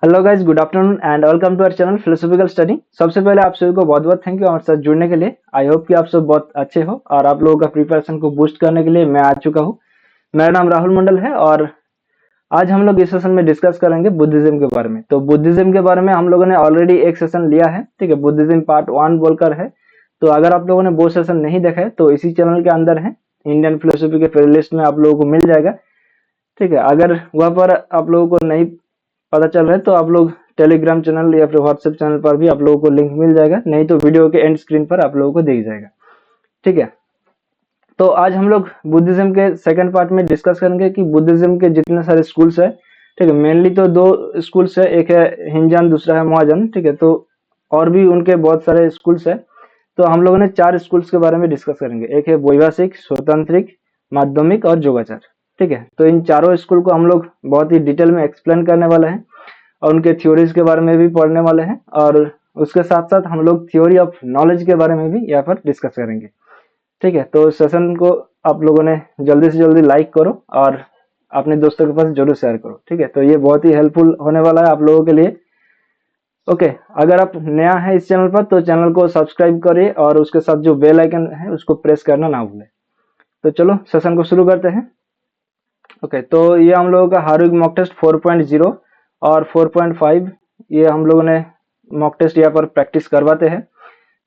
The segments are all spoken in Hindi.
Hello guys, good afternoon and welcome to our channel philosophical study. सबसे पहले आप सभी को बहुत बहुत थैंक यू हमारे साथ जुड़ने के लिए। आई होप कि आप सब बहुत अच्छे हो और आप लोगों का प्रिपरेशन को बूस्ट करने के लिए मैं आ चुका हूँ। मेरा नाम राहुल मंडल है और आज हम लोग इस सेशन में डिस्कस करेंगे बुद्धिज्म के बारे में। तो बुद्धिज्म के बारे में हम लोगों ने ऑलरेडी एक सेशन लिया है, ठीक है। बुद्धिज्म पार्ट 1 बोलकर है। तो अगर आप लोगों ने वो सेशन नहीं देखा है तो इसी चैनल के अंदर है, इंडियन फिलोसफी के प्लेलिस्ट में आप लोगों को मिल जाएगा, ठीक है। अगर वहाँ पर आप लोगों को नहीं पता चल रहा है तो आप लोग टेलीग्राम चैनल या फिर व्हाट्सएप चैनल पर भी आप लोगों को लिंक मिल जाएगा, नहीं तो वीडियो के एंड स्क्रीन पर आप लोगों को दिख जाएगा, ठीक है। तो आज हम लोग बुद्धिज्म के सेकंड पार्ट में डिस्कस करेंगे कि बुद्धिज्म के जितने सारे स्कूल्स है, ठीक है। मेनली तो दो स्कूल्स है, एक है हिनजान, दूसरा है महाजान, ठीक है। तो और भी उनके बहुत सारे स्कूल्स है। तो हम लोगों ने 4 स्कूल्स के बारे में डिस्कस करेंगे। एक है वैभाषिक, स्वतंत्रिक, माध्यमिक और योगाचार, ठीक है। तो इन चारों स्कूल को हम लोग बहुत ही डिटेल में एक्सप्लेन करने वाले हैं और उनके थ्योरीज के बारे में भी पढ़ने वाले हैं, और उसके साथ साथ हम लोग थ्योरी ऑफ नॉलेज के बारे में भी यहाँ पर डिस्कस करेंगे, ठीक है। तो सेशन को आप लोगों ने जल्दी से जल्दी लाइक करो और अपने दोस्तों के पास जरूर शेयर करो, ठीक है। तो ये बहुत ही हेल्पफुल होने वाला है आप लोगों के लिए। ओके, अगर आप नया है इस चैनल पर तो चैनल को सब्सक्राइब करिए और उसके साथ जो बेल आइकन है उसको प्रेस करना ना भूलें। तो चलो सेशन को शुरू करते हैं। ओके, तो ये हम लोगों का हार्विक मॉक टेस्ट 4.0 और 4.5 ये हम लोगों ने मॉक टेस्ट यहाँ पर प्रैक्टिस करवाते हैं।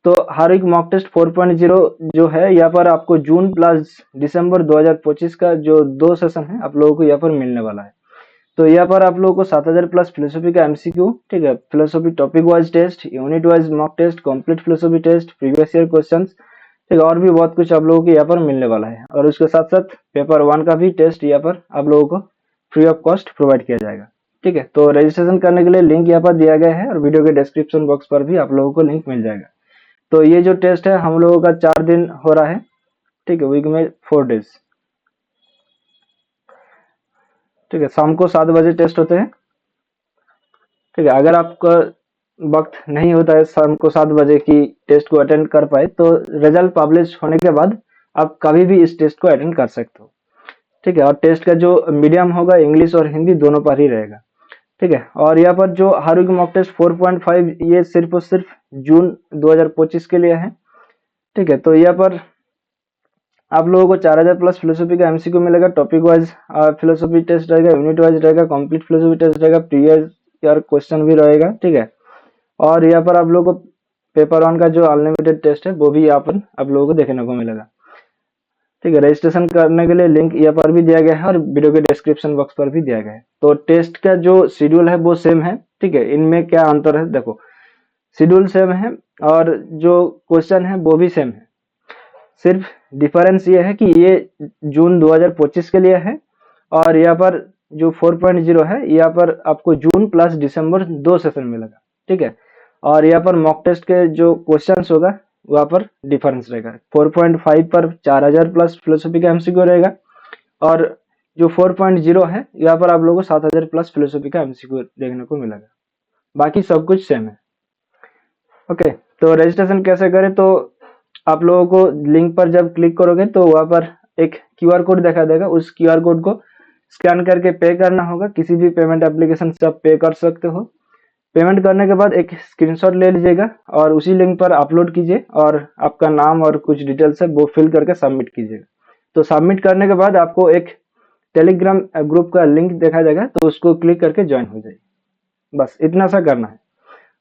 तो हार्विक मॉक टेस्ट 4.0 जो है यहाँ पर आपको जून प्लस दिसंबर 2025 का जो 2 सेशन है आप लोगों को यहाँ पर मिलने वाला है। तो यहाँ पर आप लोगों को 7000 प्लस फिलोसफी का एमसीक्यू, ठीक है, philosophy topic wise test, unit wise mock test, complete philosophy test, previous year questions, ठीक है, और भी बहुत कुछ आप लोगों को यहाँ पर मिलने वाला है। और उसके साथ साथ पेपर 1 का भी टेस्ट यहाँ पर आप लोगों को फ्री ऑफ कॉस्ट प्रोवाइड किया जाएगा, ठीक है। तो रजिस्ट्रेशन करने के लिए लिंक यहाँ पर दिया गया है और वीडियो के डिस्क्रिप्शन बॉक्स पर भी आप लोगों को लिंक मिल जाएगा। तो ये जो टेस्ट है हम लोगों का 4 दिन हो रहा है, ठीक है, वीक में 4 डेज, ठीक है। शाम को 7 बजे टेस्ट होते हैं, ठीक है। अगर आपका वक्त नहीं होता है शाम को 7 बजे की टेस्ट को अटेंड कर पाए तो रिजल्ट पब्लिश होने के बाद आप कभी भी इस टेस्ट को अटेंड कर सकते हो, ठीक है। और टेस्ट का जो मीडियम होगा इंग्लिश और हिंदी दोनों पर ही रहेगा, ठीक है। और यहाँ पर जो हार्विक मॉक टेस्ट 4.5 ये सिर्फ और सिर्फ जून 2025 के लिए है, ठीक है। तो यहाँ पर आप लोगों को 4000 प्लस फिलोसफी का एमसीक्यू मिलेगा, टॉपिक वाइज फिलोसफी टेस्ट रहेगा, यूनिट वाइज रहेगा, कंप्लीट फिलोसफी टेस्ट रहेगा, प्रीवियस ईयर क्वेश्चन भी रहेगा, ठीक है। और यहाँ पर आप लोगों को पेपर 1 का जो अनलिमिटेड टेस्ट है वो भी यहाँ पर आप लोगों को देखने को मिलेगा, ठीक है। रजिस्ट्रेशन करने के लिए लिंक यहाँ पर भी दिया गया है और वीडियो के डिस्क्रिप्शन बॉक्स पर भी दिया गया है। तो टेस्ट का जो शेड्यूल है वो सेम है, ठीक है। इनमें क्या अंतर है, देखो, शेड्यूल सेम है और जो क्वेश्चन है वो भी सेम है। सिर्फ डिफरेंस ये है कि ये जून 2025 के लिए है और यहाँ पर जो 4.0 है यहाँ पर आपको जून प्लस दिसंबर 2 सेशन मिलेगा, ठीक है। और यहाँ पर मॉक टेस्ट के जो क्वेश्चंस होगा वहाँ पर डिफरेंस रहेगा। 4.5 पर 4000 प्लस फिलोसफी का एमसीक्यू रहेगा और जो 4.0 है यहाँ पर आप लोगों को 7000 प्लस फिलोसफी का एमसीक्यू देखने को मिलेगा। बाकी सब कुछ सेम है। ओके, तो रजिस्ट्रेशन कैसे करें, तो आप लोगों को लिंक पर जब क्लिक करोगे तो वहां पर एक क्यूआर कोड दिखा देगा, उस क्यूआर कोड को स्कैन करके पे करना होगा। किसी भी पेमेंट एप्लीकेशन से आप पे कर सकते हो। पेमेंट करने के बाद एक स्क्रीनशॉट ले लीजिएगा और उसी लिंक पर अपलोड कीजिए और आपका नाम और कुछ डिटेल्स है वो फिल करके सबमिट कीजिएगा। तो सबमिट करने के बाद आपको एक टेलीग्राम ग्रुप का लिंक दिखाई देगा, तो उसको क्लिक करके ज्वाइन हो जाइए। बस इतना सा करना है।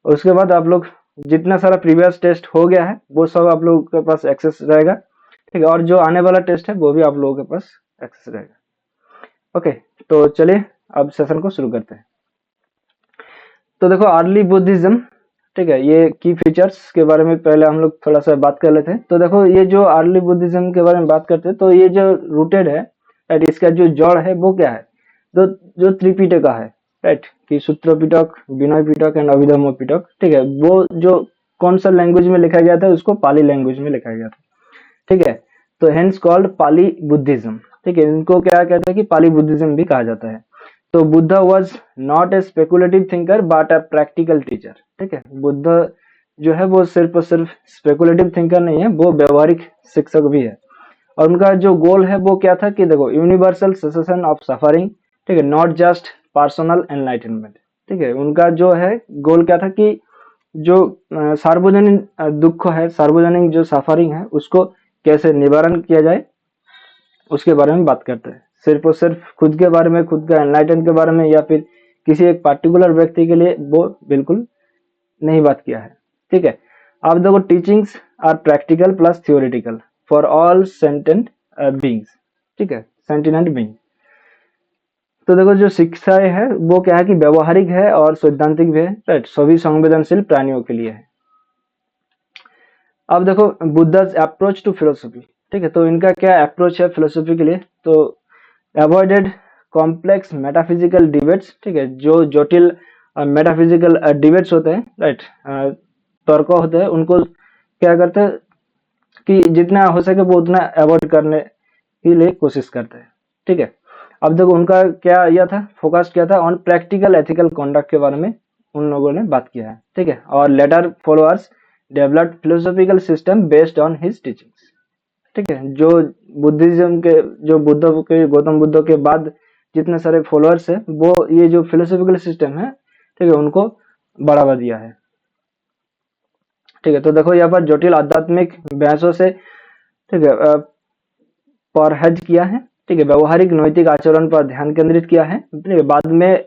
उसके बाद आप लोग जितना सारा प्रीवियस टेस्ट हो गया है वो सब आप लोगों के पास एक्सेस रहेगा, ठीक है। और जो आने वाला टेस्ट है वो भी आप लोगों के पास एक्सेस रहेगा। ओके, तो चलिए अब सेशन को शुरू करते हैं। तो देखो, अर्ली बुद्धिज्म, ठीक है, ये की फीचर्स के बारे में पहले हम लोग थोड़ा सा बात कर लेते हैं। तो देखो, ये जो अर्ली बुद्धिज्म के बारे में बात करते हैं तो ये जो रूटेड है, राइट, इसका जो जड़ है वो क्या है, तो जो त्रिपिटका है, राइट, कि सूत्र पिटक, विनय पिटक एंड अभिधम्म पिटक, ठीक है, वो जो कौन सा लैंग्वेज में लिखा गया था उसको पाली लैंग्वेज में लिखा गया था, ठीक है। तो हेंस कॉल्ड पाली बुद्धिज्म, ठीक है। इनको क्या कहते हैं कि पाली बुद्धिज्म भी कहा जाता है। तो Buddha was not a speculative thinker but a practical teacher, ठीक है। बुद्ध जो है वो सिर्फ और सिर्फ स्पेकुलेटिव थिंकर नहीं है, वो व्यवहारिक शिक्षक भी है। और उनका जो गोल है वो क्या था कि देखो, यूनिवर्सल सेसेशन ऑफ सफरिंग, ठीक है, नॉट जस्ट पर्सनल एनलाइटनमेंट, ठीक है। उनका जो है गोल क्या था कि जो सार्वजनिक दुख है, सार्वजनिक जो सफरिंग है, उसको कैसे निवारण किया जाए, उसके बारे में बात करते हैं। सिर्फ और सिर्फ खुद के बारे में, खुद का एनलाइटन के बारे में, या फिर किसी एक पर्टिकुलर व्यक्ति के लिए वो बिल्कुल नहीं बात किया है। ठीक है। अब देखो, teachings are practical plus theoretical for all sentient beings. ठीक है, सेंटिनेंट बीइंग। तो देखो, जो शिक्षाएं है वो क्या है कि व्यवहारिक है और सैद्धांतिक भी है, राइट, सभी संवेदनशील प्राणियों के लिए है। अब देखो, बुद्धा's अप्रोच टू फिलोसफी। ठीक है, तो इनका क्या अप्रोच है फिलोसफी के लिए, तो अवॉइडेड कॉम्प्लेक्स मेटाफिजिकल डिबेट्स। ठीक है, जो जटिल मेटाफिजिकल डिबेट्स होते हैं, राइट, तर्क होते हैं, उनको क्या करते हैं कि जितना हो सके वो उतना अवॉइड करने के लिए कोशिश करते हैं। ठीक है। अब देखो, उनका क्या यह था, फोकस क्या था, ऑन प्रैक्टिकल एथिकल कॉन्डक्ट के बारे में उन लोगों ने बात किया है। ठीक है। और later followers developed philosophical system based on his teachings. ठीक है, जो बुद्धिज्म के, जो बुद्ध के, गौतम बुद्ध के बाद जितने सारे फॉलोअर्स है, वो ये जो फिलोसॉफिकल सिस्टम है, ठीक है, उनको बढ़ावा दिया है। ठीक है। तो देखो, यहाँ पर जटिल आध्यात्मिक बहसों से, ठीक है, परहेज किया है। ठीक है, व्यवहारिक नैतिक आचरण पर ध्यान केंद्रित किया है। ठीक है, बाद में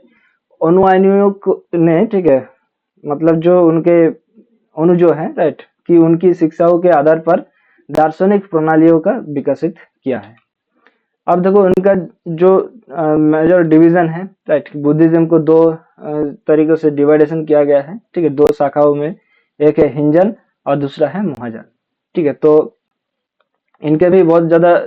अनुयायियों ने, ठीक है, मतलब जो उनके अनु जो है, राइट, कि उनकी शिक्षाओं के आधार पर दार्शनिक प्रणालियों का विकसित किया है। अब देखो, उनका जो मेजर डिवीजन है, राइट, बुद्धिज्म को दो तरीकों से डिवाइडेशन किया गया है। ठीक है, दो शाखाओं में, एक है हिंजन और दूसरा है महाजन। ठीक है, तो इनके भी बहुत ज्यादा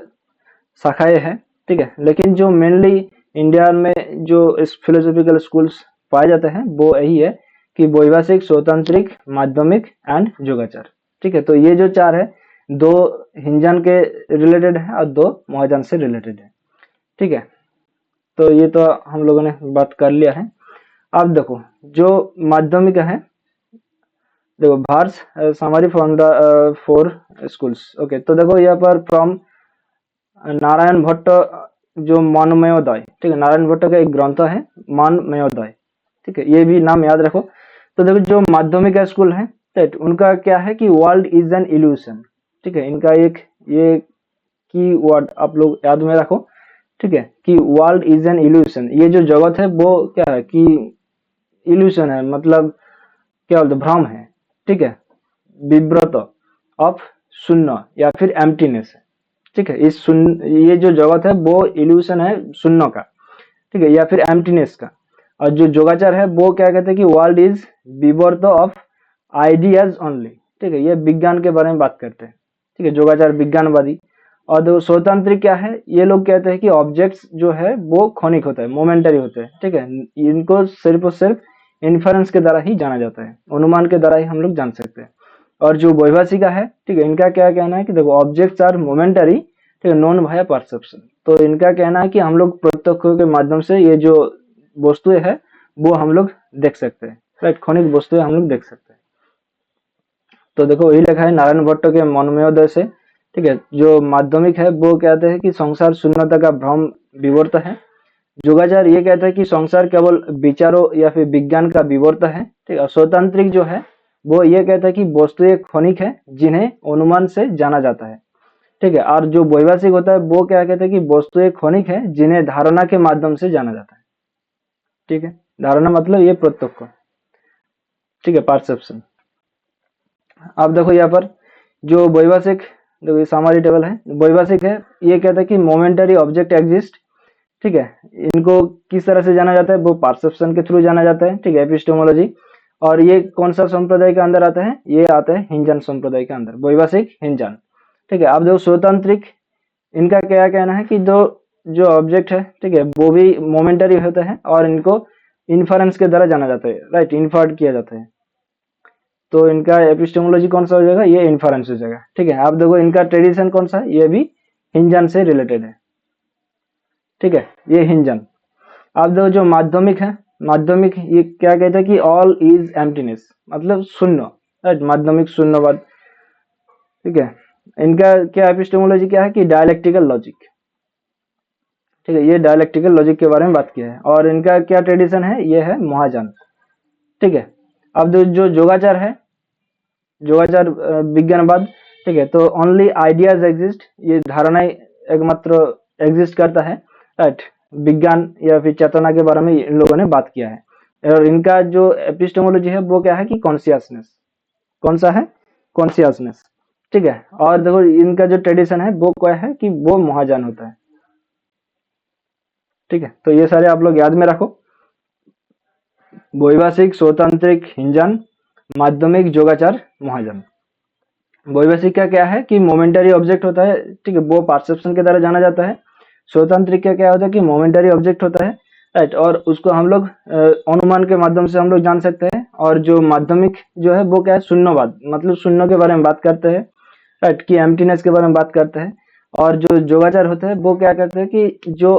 शाखाएं हैं। ठीक है, लेकिन जो मेनली इंडिया में जो इस फिलोसॉफिकल स्कूल्स पाए जाते हैं वो यही है कि वैभाषिक, स्वतंत्रिक, माध्यमिक एंड योगाचार। ठीक है, तो ये जो चार है, दो हिंजन के रिलेटेड है और दो महाजन से रिलेटेड है। ठीक है, तो ये तो हम लोगों ने बात कर लिया है। अब देखो, जो माध्यमिक है, देखो, Bharat summary from the four schools. Okay, तो देखो यहाँ पर फ्रॉम नारायण भट्ट, जो मानमयोदय। ठीक है, नारायण भट्ट का एक ग्रंथ है मानमयोदय। ठीक है, ये भी नाम याद रखो। तो देखो, जो माध्यमिक स्कूल है, राइट, उनका क्या है कि वर्ल्ड इज एन इल्यूशन। ठीक है, इनका एक ये की वर्ड आप लोग याद में रखो। ठीक है, कि वर्ल्ड इज एन इल्यूशन, ये जो जगत है वो क्या है कि इल्यूशन है, मतलब क्या बोलते, भ्रम है। ठीक है, विव्रत ऑफ शून्य या फिर एम्प्टीनेस है। ठीक है, इस शून्य, ये जो जगत है वो इल्यूशन है शून्य का। ठीक है, या फिर एम्प्टीनेस का। और जो योगाचार है वो क्या कहते हैं कि वर्ल्ड इज विवर्त ऑफ आइडियाज ओनली। ठीक है, ये विज्ञान के बारे में बात करते हैं। ठीक है, योगाचार विज्ञानवादी। और देखो, स्वतंत्र क्या है, ये लोग कहते हैं कि ऑब्जेक्ट्स जो है वो क्षणिक होता है, मोमेंटरी होते हैं। ठीक है, इनको सिर्फ और सिर्फ इन्फरेंस के द्वारा ही जाना जाता है, अनुमान के द्वारा ही हम लोग जान सकते हैं। और जो वैभाषिका है, ठीक है, इनका क्या कहना है कि देखो, ऑब्जेक्ट्स आर मोमेंटरी, ठीक है, नॉन वाया परसेप्शन। तो इनका कहना है कि हम लोग प्रत्यक्ष के माध्यम से ये जो वस्तुएं है वो हम लोग देख सकते हैं, राइट, क्षणिक वस्तुएं हम लोग देख सकते हैं। तो देखो, वही लिखा है नारायण भट्ट के मनोमयोदय से। ठीक है, जो माध्यमिक है वो कहते हैं कि संसार शून्यता का भ्रम विवर्त है। योगाचार ये कहता है कि संसार केवल विचारों या फिर विज्ञान का विवर्त है। ठीक है, स्वतंत्रिक जो है वो ये कहता है कि वस्तुएं क्षणिक है जिन्हें अनुमान से जाना जाता है। ठीक है, और जो वैभाषिक होता है वो क्या कहता है कि वस्तुएं क्षणिक है जिन्हें धारणा के माध्यम से जाना जाता है। ठीक है, धारणा मतलब ये प्रत्यक्ष। ठीक है, परसेप्शन। अब देखो, यहाँ पर जो वैभाषिक, देखो ये सामारी टेबल है, वैभाषिक है, ये कहता है कि मोमेंटरी ऑब्जेक्ट एग्जिस्ट। ठीक है, इनको किस तरह से जाना जाता है, वो परसेप्शन के थ्रू जाना जाता है। ठीक है, एपिस्टेमोलॉजी। और ये कौन सा संप्रदाय के अंदर आता है, ये आता है हिंजन संप्रदाय के अंदर, वैभाषिक हिंजन। ठीक है, अब देखो, स्वतंत्रिक, इनका क्या कहना है कि जो ऑब्जेक्ट है, ठीक है, वो भी मोमेंटरी होता है और इनको इन्फरेंस के द्वारा जाना जाता है, राइट, इन्फर्ड किया जाता है। तो इनका एपिस्टेमोलॉजी कौन सा हो जाएगा, ये इन्फरेंस हो जाएगा। ठीक है, आप देखो, इनका ट्रेडिशन कौन सा है, ये भी हिंजन से रिलेटेड है। ठीक है, ये हिंजन। आप देखो, जो माध्यमिक है, माध्यमिक ये क्या कहता है कि ऑल इज एम्प्टीनेस, मतलब शून्य, राइट, माध्यमिक शून्यवाद। ठीक है, इनका क्या एपिस्टेमोलॉजी क्या है कि डायलेक्टिकल लॉजिक। ठीक है, ये डायलेक्टिकल लॉजिक के बारे में बात किया है। और इनका क्या ट्रेडिशन है, ये है महायान। ठीक है, अब जो योगाचार है, योगाचार विज्ञानवाद, ठीक है, तो ओनली आइडियाज एग्जिस्ट, ये धारणाएं एकमात्र एग्जिस्ट करता है, राइट। विज्ञान या फिर चेतना के बारे में इन लोगों ने बात किया है। और इनका जो एपिस्टेमोलॉजी है वो क्या है कि कॉन्शियसनेस, कौन सा है, कॉन्शियसनेस। ठीक है, और देखो इनका जो ट्रेडिशन है वो क्या है कि वो महायान होता है। ठीक है, तो ये सारे आप लोग याद में रखो। वैभाषिक, स्वतांत्रिक, हिंजान, माध्यमिक, योगाचार, महायान। वैभाषिक का क्या है कि मोमेंटरी ऑब्जेक्ट होता है, ठीक है, वो परसेप्शन के द्वारा जाना जाता है। स्वतांत्रिक का क्या होता है कि मोमेंटरी ऑब्जेक्ट होता है, राइट, और उसको हम लोग अनुमान के माध्यम से हम लोग जान सकते हैं। और जो माध्यमिक जो है वो क्या है, शून्यवाद, मतलब शून्य के बारे में बात करते हैं, राइट, कि एम्प्टीनेस के बारे में बात करते हैं। और जो योगाचार होता है वो क्या करते हैं कि जो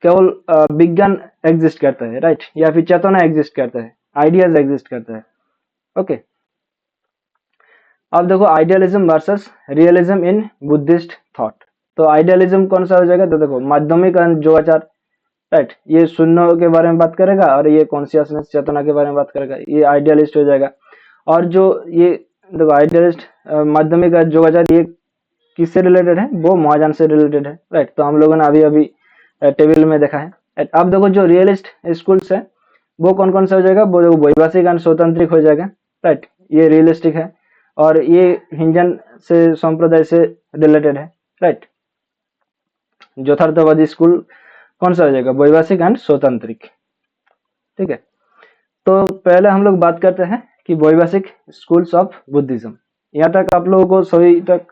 केवल विज्ञान एग्जिस्ट करता है, राइट, या फिर चेतना एग्जिस्ट करता है, आइडियाज एग्जिस्ट करता है। ओके, अब देखो आइडियलिज्म वर्सेस रियलिज्म इन बुद्धिस्ट थॉट। तो आइडियलिज्म कौन सा हो जाएगा, तो देखो माध्यमिक योगाचार, राइट, ये शून्य के बारे में बात करेगा, और ये कॉन्शियसनेस, चेतना के बारे में बात करेगा, ये आइडियलिस्ट हो जाएगा। और जो ये देखो आइडियलिस्ट माध्यमिक योगाचार, ये किससे रिलेटेड है, वो महायान से रिलेटेड है, राइट। तो हम लोगों ने अभी अभी टेबल में देखा है। अब देखो जो रियलिस्ट स्कूल्स है वो कौन कौन सा हो जाएगा, वो देखो वैभाषिक एंड स्वतंत्रिक हो जाएगा, राइट, ये रियलिस्टिक है। और ये हिंजन से संप्रदाय से रिलेटेड है, राइट। यथार्थवादी स्कूल कौन सा हो जाएगा, वैभाषिक एंड स्वतंत्रिक। ठीक है, तो पहले हम लोग बात करते हैं कि वैभाषिक स्कूल्स ऑफ बुद्धिज्म। यहाँ तक आप लोगों को सभी तक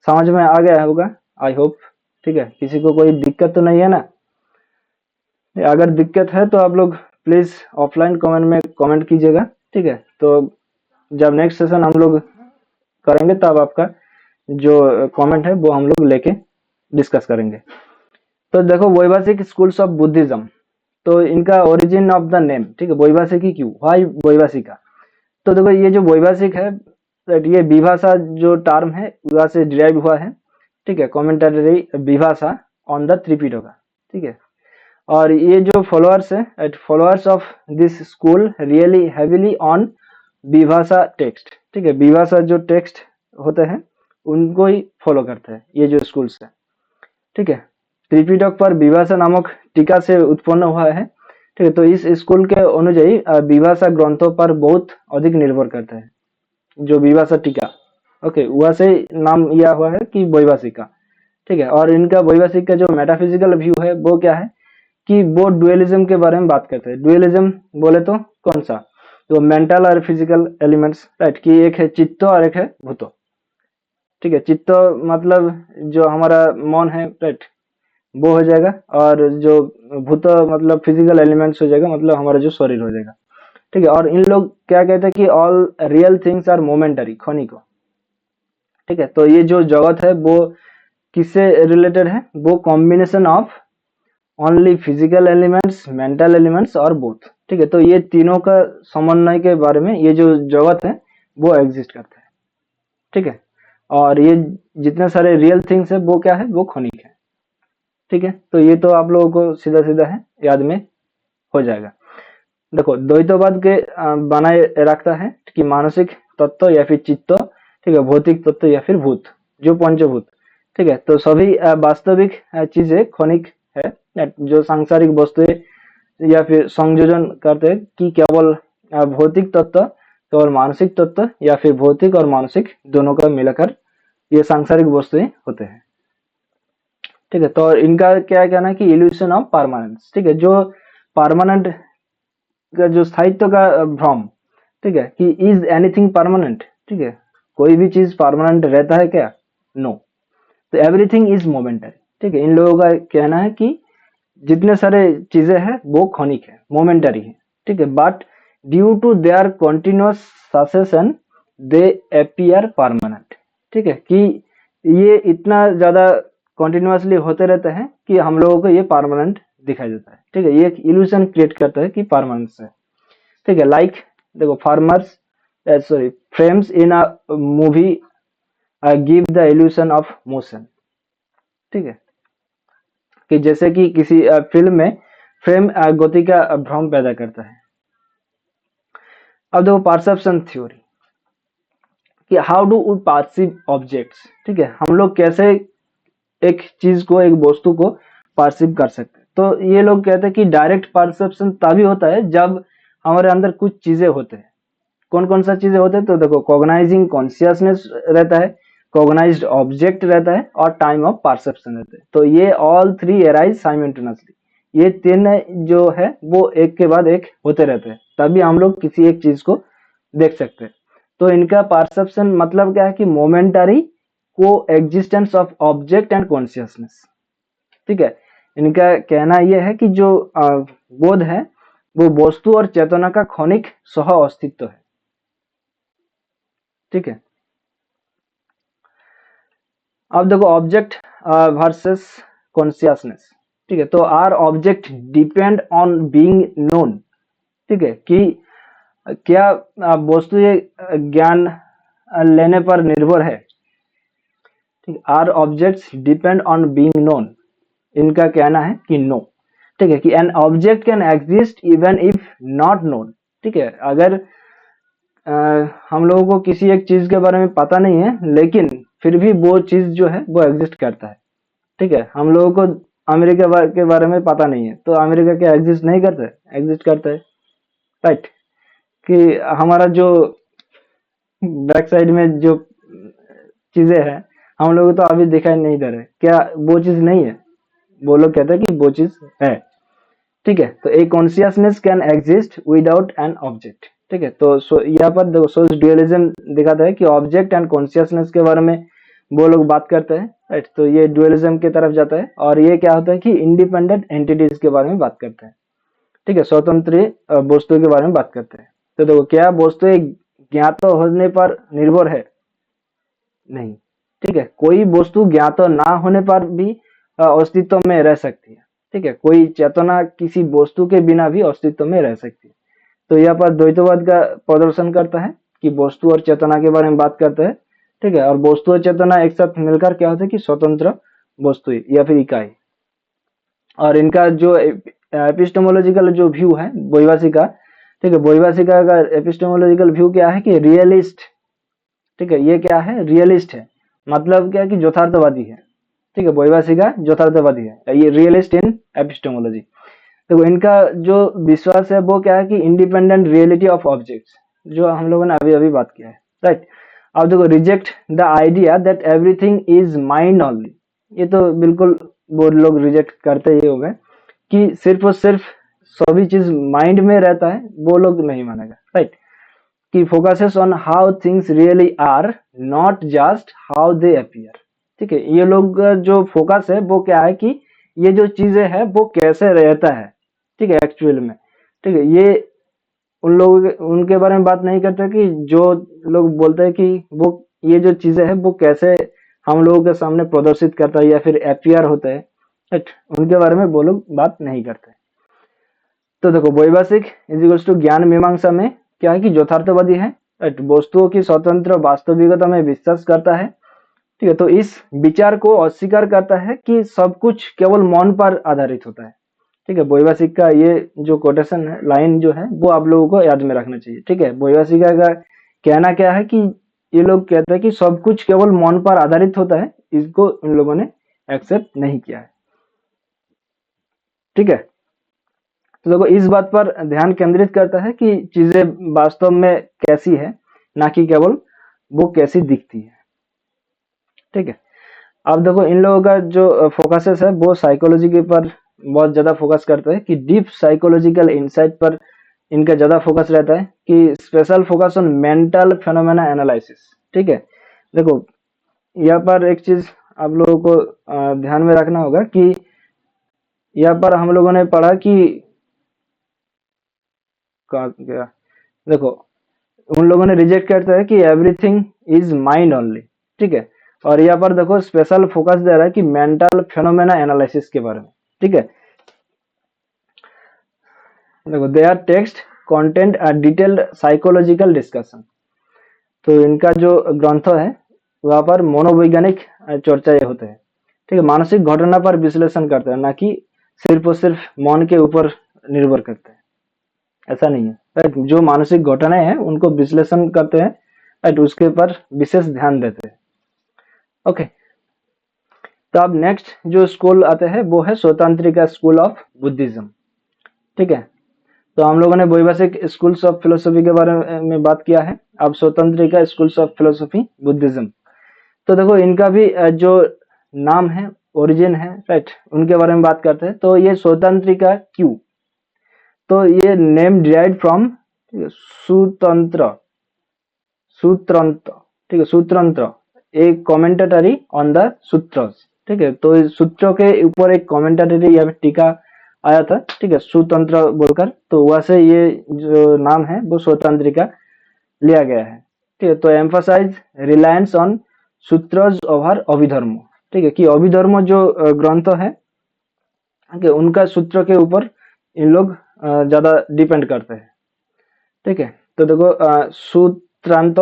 समझ में आ गया होगा, आई होप। ठीक है, किसी को कोई दिक्कत तो नहीं है ना? अगर दिक्कत है तो आप लोग प्लीज ऑफलाइन कमेंट में कमेंट कीजिएगा। ठीक है, तो जब नेक्स्ट सेशन हम लोग करेंगे तब आपका जो कमेंट है वो हम लोग लेके डिस्कस करेंगे। तो देखो वैभाषिक स्कूल्स ऑफ बुद्धिज्म, तो इनका ओरिजिन ऑफ द नेम, ठीक है, वैभाषिक ही क्यों, वाई वैभाषिका। तो देखो ये जो वैभाषिक है, ये विभाषा जो टर्म है वहां से डिराइव हुआ है। ठीक है, कमेंटरी विभाषा ऑन द त्रिपिटका। ठीक है, और ये जो फॉलोअर्स है, followers of this school really heavily on विभाषा टेक्स्ट। ठीक है, विभाषा जो टेक्स्ट होते हैं उनको ही फॉलो करते हैं ये जो स्कूल्स है। ठीक है, त्रिपिटक पर विभाषा नामक टीका से उत्पन्न हुआ है। ठीक है, तो इस स्कूल के अनुयायी विभाषा ग्रंथों पर बहुत अधिक निर्भर करते हैं, जो विभाषा टीका, ओके, वहां से नाम लिया हुआ है कि वैभाषिका। ठीक है, और इनका वैभाषिक का जो मेटाफिजिकल व्यू है वो क्या है कि वो डुअलिज्म के बारे में बात करते हैं। डुअलिज्म बोले तो कौन सा, तो मेंटल और फिजिकल एलिमेंट्स, राइट, कि एक है चित्त और एक है भूत। ठीक है, चित्त मतलब जो हमारा मन है, राइट, वो हो जाएगा, और जो भूत मतलब फिजिकल एलिमेंट्स हो जाएगा, मतलब हमारा जो शरीर हो जाएगा। ठीक है, और इन लोग क्या कहते हैं कि all real things are momentary, क्षणिक। ठीक है, तो ये जो जगत है वो किससे रिलेटेड है, वो combination of only physical elements, mental elements और बोथ। ठीक है, तो ये तीनों का समन्वय के बारे में ये जो जगत है वो एग्जिस्ट करता है। ठीक है, और ये जितने सारे रियल थिंग्स है वो क्या है, वो क्षणिक है। ठीक है, तो ये तो आप लोगों को सीधा सीधा है याद में हो जाएगा। देखो द्वैतवाद के बनाए रखता है कि मानसिक तत्व या फिर चित्त, ठीक है, भौतिक तत्व या फिर भूत, जो पंचभूत। ठीक है, तो सभी वास्तविक चीजें क्षणिक है, जो सांसारिक वस्तुएं या फिर संयोजन करते हैं कि केवल भौतिक तत्व, केवल मानसिक तत्व या फिर भौतिक और मानसिक दोनों का मिलाकर ये सांसारिक वस्तुएं होते हैं। ठीक है, तो इनका क्या कहना है कि इल्यूशन ऑफ परमानेंस। ठीक है, जो परमानेंट का जो स्थायित्व का भ्रम, ठीक है, कि इज एनीथिंग परमानेंट। ठीक है, कोई भी चीज परमानेंट रहता है क्या, नो, तो एवरीथिंग इज मोमेंटरी। ठीक है, इन लोगों का कहना है कि जितने सारे चीजें हैं वो क्षणिक है, मोमेंटरी है। ठीक है, but due to their continuous succession they appear permanent. ठीक है, कि ये इतना ज्यादा कंटिन्यूअसली होते रहते हैं कि हम लोगों को ये परमानेंट दिखाई देता है। ठीक है, ये एक इल्यूशन क्रिएट करता है कि परमानेंस है। ठीक है, लाइक देखो farmers sorry frames in a movie give the evolution of motion. ठीक है, कि जैसे कि किसी फिल्म में फ्रेम गति का भ्रम पैदा करता है। अब देखो परसेप्शन थ्योरी कि how do we perceive objects, ठीक है, हम लोग कैसे एक चीज को, एक वस्तु को परसीव कर सकते हैं। तो ये लोग कहते हैं कि डायरेक्ट परसेप्शन तभी होता है जब हमारे अंदर कुछ चीजें होते हैं। कौन कौन सा चीजें होते हैं, तो देखो कॉग्नाइजिंग कॉन्शियसनेस रहता है, कॉग्नाइज्ड ऑब्जेक्ट रहता है और टाइम ऑफ परसेप्शन रहता है। तो ये ऑल थ्री अराइज साइमल्टेनियसली, ये तीन जो है वो एक के बाद एक होते रहते हैं, तभी हम लोग किसी एक चीज को देख सकते हैं। तो इनका परसेप्शन मतलब क्या है कि मोमेंटरी को existence of object and consciousness, ठीक है। इनका कहना यह है कि जो बोध है वो वस्तु और चेतना का क्षणिक सह अस्तित्व है, ठीक है। अब देखो ऑब्जेक्ट वर्सेस कॉन्शियसनेस, ठीक है। तो are object depend on being known, ठीक है, कि क्या वस्तु ये ज्ञान लेने पर निर्भर है, ठीक। Are objects depend on being known, इनका कहना है कि नो, ठीक है, कि an object can exist even if not known, ठीक है। अगर हम लोगों को किसी एक चीज के बारे में पता नहीं है लेकिन फिर भी वो चीज जो है वो एग्जिस्ट करता है, ठीक है। हम लोगों को अमेरिका के बारे में पता नहीं है तो अमेरिका क्या एग्जिस्ट नहीं करता है, एग्जिस्ट करता है, राइट। कि हमारा जो बैक साइड में जो चीजें हैं हम लोगों को तो अभी दिखाई नहीं दे रहे, क्या वो चीज नहीं है, वो लोग कहते हैं कि वो चीज है, ठीक है। तो a consciousness can exist without an object, ठीक है। तो यहाँ पर देखो सोर्स ड्यूअलिज्म दिखाता है कि ऑब्जेक्ट एंड कॉन्शियसनेस के बारे में वो लोग बात करते हैं, राइट। तो ये ड्यूअलिज्म की तरफ जाता है और ये क्या होता है कि इंडिपेंडेंट एंटिटीज के बारे में बात करते हैं, ठीक है, स्वतंत्र वस्तु के बारे में बात करते हैं। तो देखो क्या वस्तु ज्ञात होने पर निर्भर है, नहीं, ठीक है। कोई वस्तु ज्ञात ना होने पर भी अस्तित्व में रह सकती है, ठीक है। कोई चेतना किसी वस्तु के बिना भी अस्तित्व में रह सकती है। तो यहाँ पर द्वैतवाद का प्रदर्शन करता है कि वस्तु और चेतना के बारे में बात करता है, ठीक है। और वस्तु और चेतना एक साथ मिलकर क्या होता है कि स्वतंत्र वस्तु या फिर इकाई। और इनका जो एपिस्टेमोलॉजिकल जो व्यू है वैभाषिका, ठीक है, वैभाषिका का एपिस्टेमोलॉजिकल व्यू क्या है कि रियलिस्ट, ठीक है, ये क्या है, रियलिस्ट है, मतलब क्या है कि यथार्थवादी है, ठीक है। वैभाषिका यथार्थवादी है, ये रियलिस्ट इन एपिस्टेमोलॉजी। तो इनका जो विश्वास है वो क्या है कि इंडिपेंडेंट रियलिटी ऑफ ऑब्जेक्ट्स, जो हम लोगों ने अभी अभी बात किया है, राइट। अब देखो reject the idea that everything is mind only, ये तो बिल्कुल वो लोग रिजेक्ट करते ही हो गए कि सिर्फ और सिर्फ सभी चीज माइंड में रहता है, वो लोग नहीं मानेगा, राइट। कि focuses on how things really are not just how they appear, ठीक है। ये लोग का जो फोकस है वो क्या है कि ये जो चीजें है वो कैसे रहता है, ठीक है, एक्चुअल में, ठीक है। ये उन लोगों के उनके बारे में बात नहीं करते कि जो लोग बोलते हैं कि वो ये जो चीजें हैं वो कैसे हम लोगों के सामने प्रदर्शित करता है या फिर अपीयर होता है, राइट, उनके बारे में वो लोग बात नहीं करते। तो देखो वैभाषिक इज इक्वल्स टू ज्ञान मीमांसा में क्या है कि यथार्थवादी है, राइट, वस्तुओं की स्वतंत्र वास्तविकता में विश्वास करता है, ठीक है। तो इस विचार को अस्वीकार करता है कि सब कुछ केवल मौन पर आधारित होता है, ठीक है। वैभाषिक का ये जो कोटेशन है, लाइन जो है वो आप लोगों को याद में रखना चाहिए, ठीक है। वैभाषिका का कहना क्या है कि ये लोग कहते हैं कि सब कुछ केवल मौन पर आधारित होता है, इसको इन लोगों ने एक्सेप्ट नहीं किया है, ठीक है। तो देखो इस बात पर ध्यान केंद्रित करता है कि चीजें वास्तव में कैसी है, ना कि केवल वो कैसी दिखती है, ठीक है। अब देखो इन लोगों का जो फोकसेस है वो साइकोलॉजी के पर बहुत ज्यादा फोकस करते हैं कि डीप साइकोलॉजिकल इंसाइट पर इनका ज्यादा फोकस रहता है, कि special focus on mental phenomena analysis, ठीक है। देखो यहाँ पर एक चीज आप लोगों को ध्यान में रखना होगा कि यहाँ पर हम लोगों ने पढ़ा कि क्या, देखो उन लोगों ने रिजेक्ट करता है कि एवरीथिंग इज माइंड ओनली, ठीक है। और यहाँ पर देखो स्पेशल फोकस दे रहा है कि मेंटल फेनोमेना एनालिसिस के बारे में, ठीक है। देखो their text content a detailed psychological discussion, तो इनका जो ग्रंथ है वहाँ पर मनोवैज्ञानिक चर्चाएं होते हैं, ठीक है, मानसिक घटना पर विश्लेषण करते हैं, ना कि सिर्फ और सिर्फ मन के ऊपर निर्भर करते हैं, ऐसा नहीं है, राइट। जो मानसिक घटनाएं हैं उनको विश्लेषण करते हैं, राइट, उसके ऊपर विशेष ध्यान देते हैं। ओके, तो अब नेक्स्ट जो स्कूल आते हैं वो है स्वतंत्रिका स्कूल ऑफ बुद्धिज्म। ठीक है, तो हम लोगों ने वैभाषिक स्कूल्स ऑफ फिलोसफी के बारे में बात किया है, अब स्वतंत्रिका स्कूल्स ऑफ फिलोसफी बुद्धिज्म। तो देखो इनका भी जो नाम है, ओरिजिन है, राइट, उनके बारे में बात करते हैं। तो ये स्वतंत्रिका क्यों, तो ये नेम डिराइव्ड फ्रॉम सुतंत्र, सूत्रंत, ठीक है, सूत्रंत्र, एक कमेंटेटरी ऑन द सूत्रस। ठीक है, तो इस सूत्रों के ऊपर एक कमेंटेटरी या टीका आया था, ठीक है, सुतंत्र बोलकर, तो वहां से ये जो नाम है वो स्वतंत्रिका लिया गया है। ठीक है, तो एम्फसाइज रिलायंस ऑन सूत्रज ओवर अभिधर्म। ठीक है, कि अभिधर्म जो ग्रंथ है, ठीक है, उनका सूत्र के ऊपर इन लोग ज्यादा डिपेंड करते हैं। ठीक है, तो देखो सूत्रांत,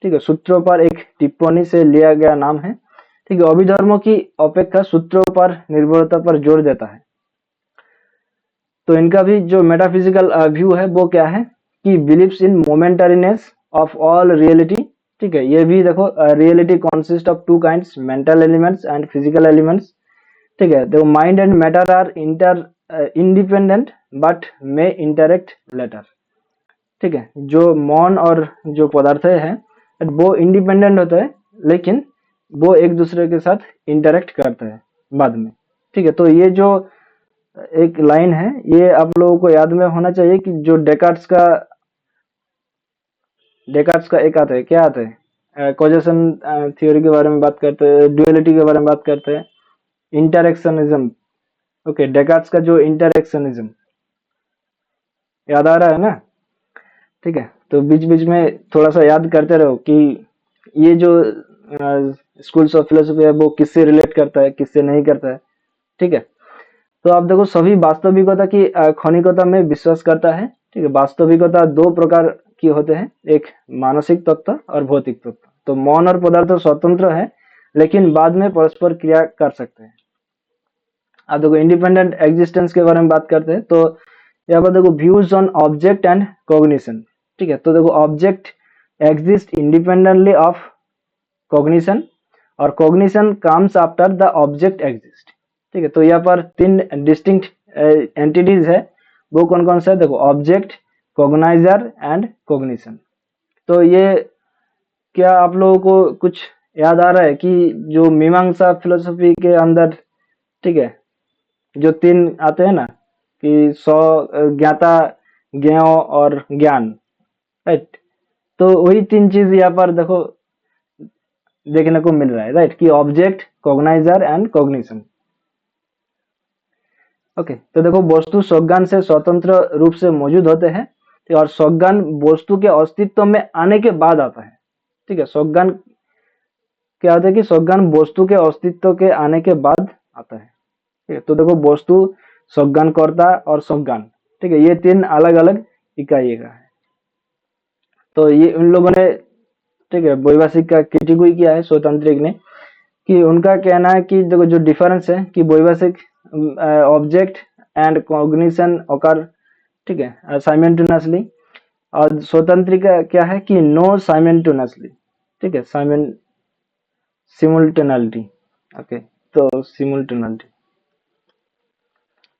ठीक है, सूत्रों पर एक टिप्पणी से लिया गया नाम है। ठीक है, अभिधर्म की अपेक्षा सूत्रों पर निर्भरता पर जोर देता है। तो इनका भी जो मेटाफिजिकल व्यू है वो क्या है कि believes in momentariness of all reality. ठीक है, ये भी देखो reality consist of two kinds, mental elements and physical elements. ठीक है, देखो mind and matter are independent but may interact later. ठीक है, जो मन और जो पदार्थ है वो इंडिपेंडेंट होता है, लेकिन वो एक दूसरे के साथ इंटरेक्ट करते हैं बाद में। ठीक है, तो ये जो एक लाइन है ये आप लोगों को याद में होना चाहिए कि जो डेकार्ट्स का एक आता है, क्या आता है, कॉजेशन थ्योरी के बारे में बात करते हैं, ड्युअलिटी के बारे में बात करते हैं, इंटरेक्शनिज्म। ओके, डेकार्ट्स का जो इंटरेक्शनिज्म याद आ रहा है ना। ठीक है, तो बीच बीच में थोड़ा सा याद करते रहो कि ये जो स्कूल्स ऑफ फिलोसफी है वो किससे रिलेट करता है, किससे नहीं करता है। ठीक है, तो आप देखो सभी वास्तविकता की क्षणिकता में विश्वास करता है। ठीक है, वास्तविकता दो प्रकार की होते हैं, एक मानसिक तत्व और भौतिक तत्व। तो मौन और पदार्थ स्वतंत्र है लेकिन बाद में परस्पर क्रिया कर सकते हैं। अब देखो इंडिपेंडेंट एग्जिस्टेंस के बारे में बात करते हैं, तो यहाँ पर देखो views on object and cognition. ठीक है, तो देखो object exist independently of cognition और cognition comes after the object exist. ठीक है, तो यहाँ पर तीन डिस्टिंक्ट एंटिटीज है, वो कौन कौन सा है, देखो ऑब्जेक्ट, कॉग्नाइजर एंड कॉग्निशन। तो ये क्या आप लोगों को कुछ याद आ रहा है कि जो मीमांसा फिलोसफी के अंदर, ठीक है, जो तीन आते हैं ना कि ज्ञाता, ज्ञेय और ज्ञान, राइट, तो वही तीन चीज यहाँ पर देखो देखने को मिल रहा है, राइट, कि ऑब्जेक्ट, कॉग्नाइजर एंड कॉग्निशन। ओके, तो देखो वस्तु स्वज्ञान से स्वतंत्र रूप से मौजूद होते हैं और स्वज्ञान वस्तु के अस्तित्व में आने के बाद आता है। ठीक है, स्वज्ञान क्या होता है कि स्वज्ञान वस्तु के अस्तित्व के आने के बाद आता है। ठीक है, तो देखो वस्तु, स्वज्ञानकर्ता और स्वज्ञान, ठीक है, ये तीन अलग अलग इकाई का है। तो ये उन लोगों ने, ठीक है, वैभाषिक का कैटेगरी किया है स्वतंत्रिक ने, कि उनका कहना है कि देखो जो डिफरेंस है कि वैभाषिक ऑब्जेक्ट एंड कॉग्निशन ऑकर, ठीक है, साइमल्टेनियसली, और स्वतंत्रिक क्या है कि नो साइमल्टेनियसली। ठीक है, सिमुल्टेनलिटी। ओके, तो सिमुल्टेनलिटी,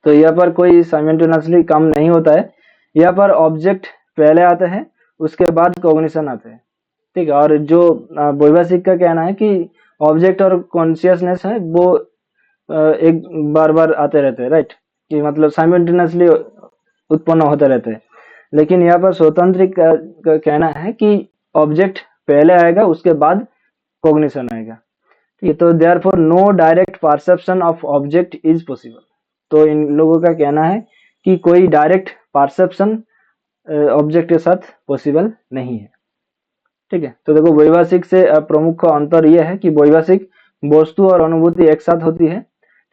तो यहाँ पर कोई साइमल्टेनियसली काम नहीं होता है, यहाँ पर ऑब्जेक्ट पहले आते हैं उसके बाद कॉग्निशन आते हैं। ठीक है, और जो वैभाषिक का कहना है कि ऑब्जेक्ट और कॉन्शियसनेस है वो एक बार बार आते रहते हैं, राइट, कि मतलब साइमल्टेनियसली उत्पन्न होते रहते हैं। लेकिन यहाँ पर स्वतंत्र का कहना है कि ऑब्जेक्ट पहले आएगा उसके बाद कॉग्निशन आएगा। ठीक है, तो therefore no direct perception of object is possible. तो इन लोगों का कहना है कि कोई डायरेक्ट परसेप्शन ऑब्जेक्ट के साथ पॉसिबल नहीं है। ठीक है, तो देखो वैभाषिक से प्रमुख अंतर यह है कि वैभाषिक वस्तु और अनुभूति एक साथ होती है।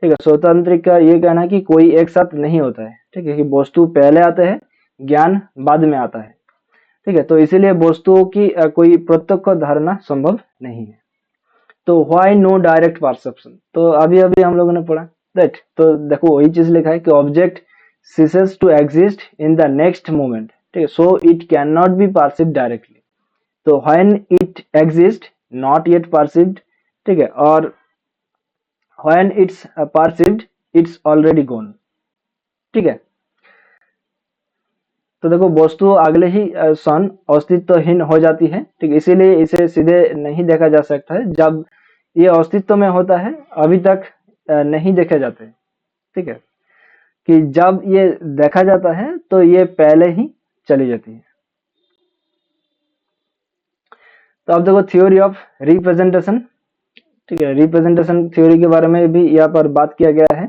ठीक है, स्वतंत्रिक का ये कहना है कि कोई एक साथ नहीं होता है। ठीक है, कि वस्तु पहले आते हैं, ज्ञान बाद में आता है। ठीक है, तो इसीलिए वस्तुओं की कोई प्रत्यक्ष धारणा संभव नहीं है। तो व्हाई नो डायरेक्ट परसेप्शन, तो अभी अभी हम लोगों ने पढ़ा, राइट। तो देखो वही चीज लिखा है कि object ceases to exist in the next moment, ठीक है, so it cannot be perceived directly। तो when it exists not yet perceived, ठीक है, और when it's perceived it's already gone, ठीक है। तो देखो वस्तु अगले ही क्षण अस्तित्वहीन हो जाती है, ठीक है, इसीलिए इसे सीधे नहीं देखा जा सकता है। जब ये अस्तित्व में होता है अभी तक नहीं देखे जाते, ठीक है, कि जब ये देखा जाता है तो ये पहले ही चली जाती है। तो अब देखो थ्योरी ऑफ रिप्रेजेंटेशन, ठीक है, रिप्रेजेंटेशन थ्योरी के बारे में भी यहाँ पर बात किया गया है।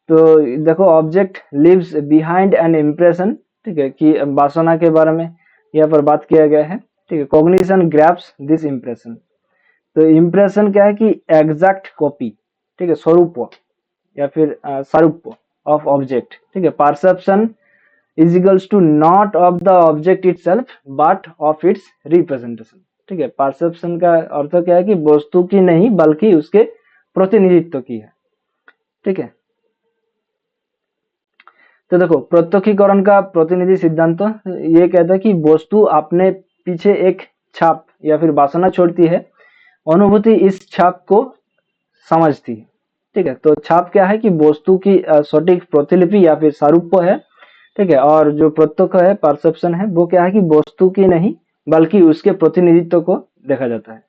तो देखो object leaves behind an impression, ठीक है, कि वासना के बारे में यहाँ पर बात किया गया है, ठीक है। कॉग्निशन ग्रैब्स दिस इम्प्रेशन, तो इम्प्रेशन क्या है कि एग्जैक्ट कॉपी, ठीक है, स्वरूप या फिर स्वरूप ऑफ ऑब्जेक्ट, ठीक है। Perception is equals to not of the object itself but of its representation, ठीक है। परसेप्शन का अर्थ क्या है कि वस्तु की नहीं बल्कि उसके प्रतिनिधित्व की है, ठीक है। तो देखो प्रत्यक्षीकरण का प्रतिनिधि सिद्धांत ये कहता है कि वस्तु अपने पीछे एक छाप या फिर वासना छोड़ती है, अनुभूति इस छाप को समझती है, ठीक है। तो छाप क्या है कि वस्तु की सटीक प्रतिलिपि या फिर सारूप्य है, ठीक है। और जो प्रत्यक्ष है परसेप्शन है वो क्या है कि वस्तु की नहीं बल्कि उसके प्रतिनिधित्व को देखा जाता है,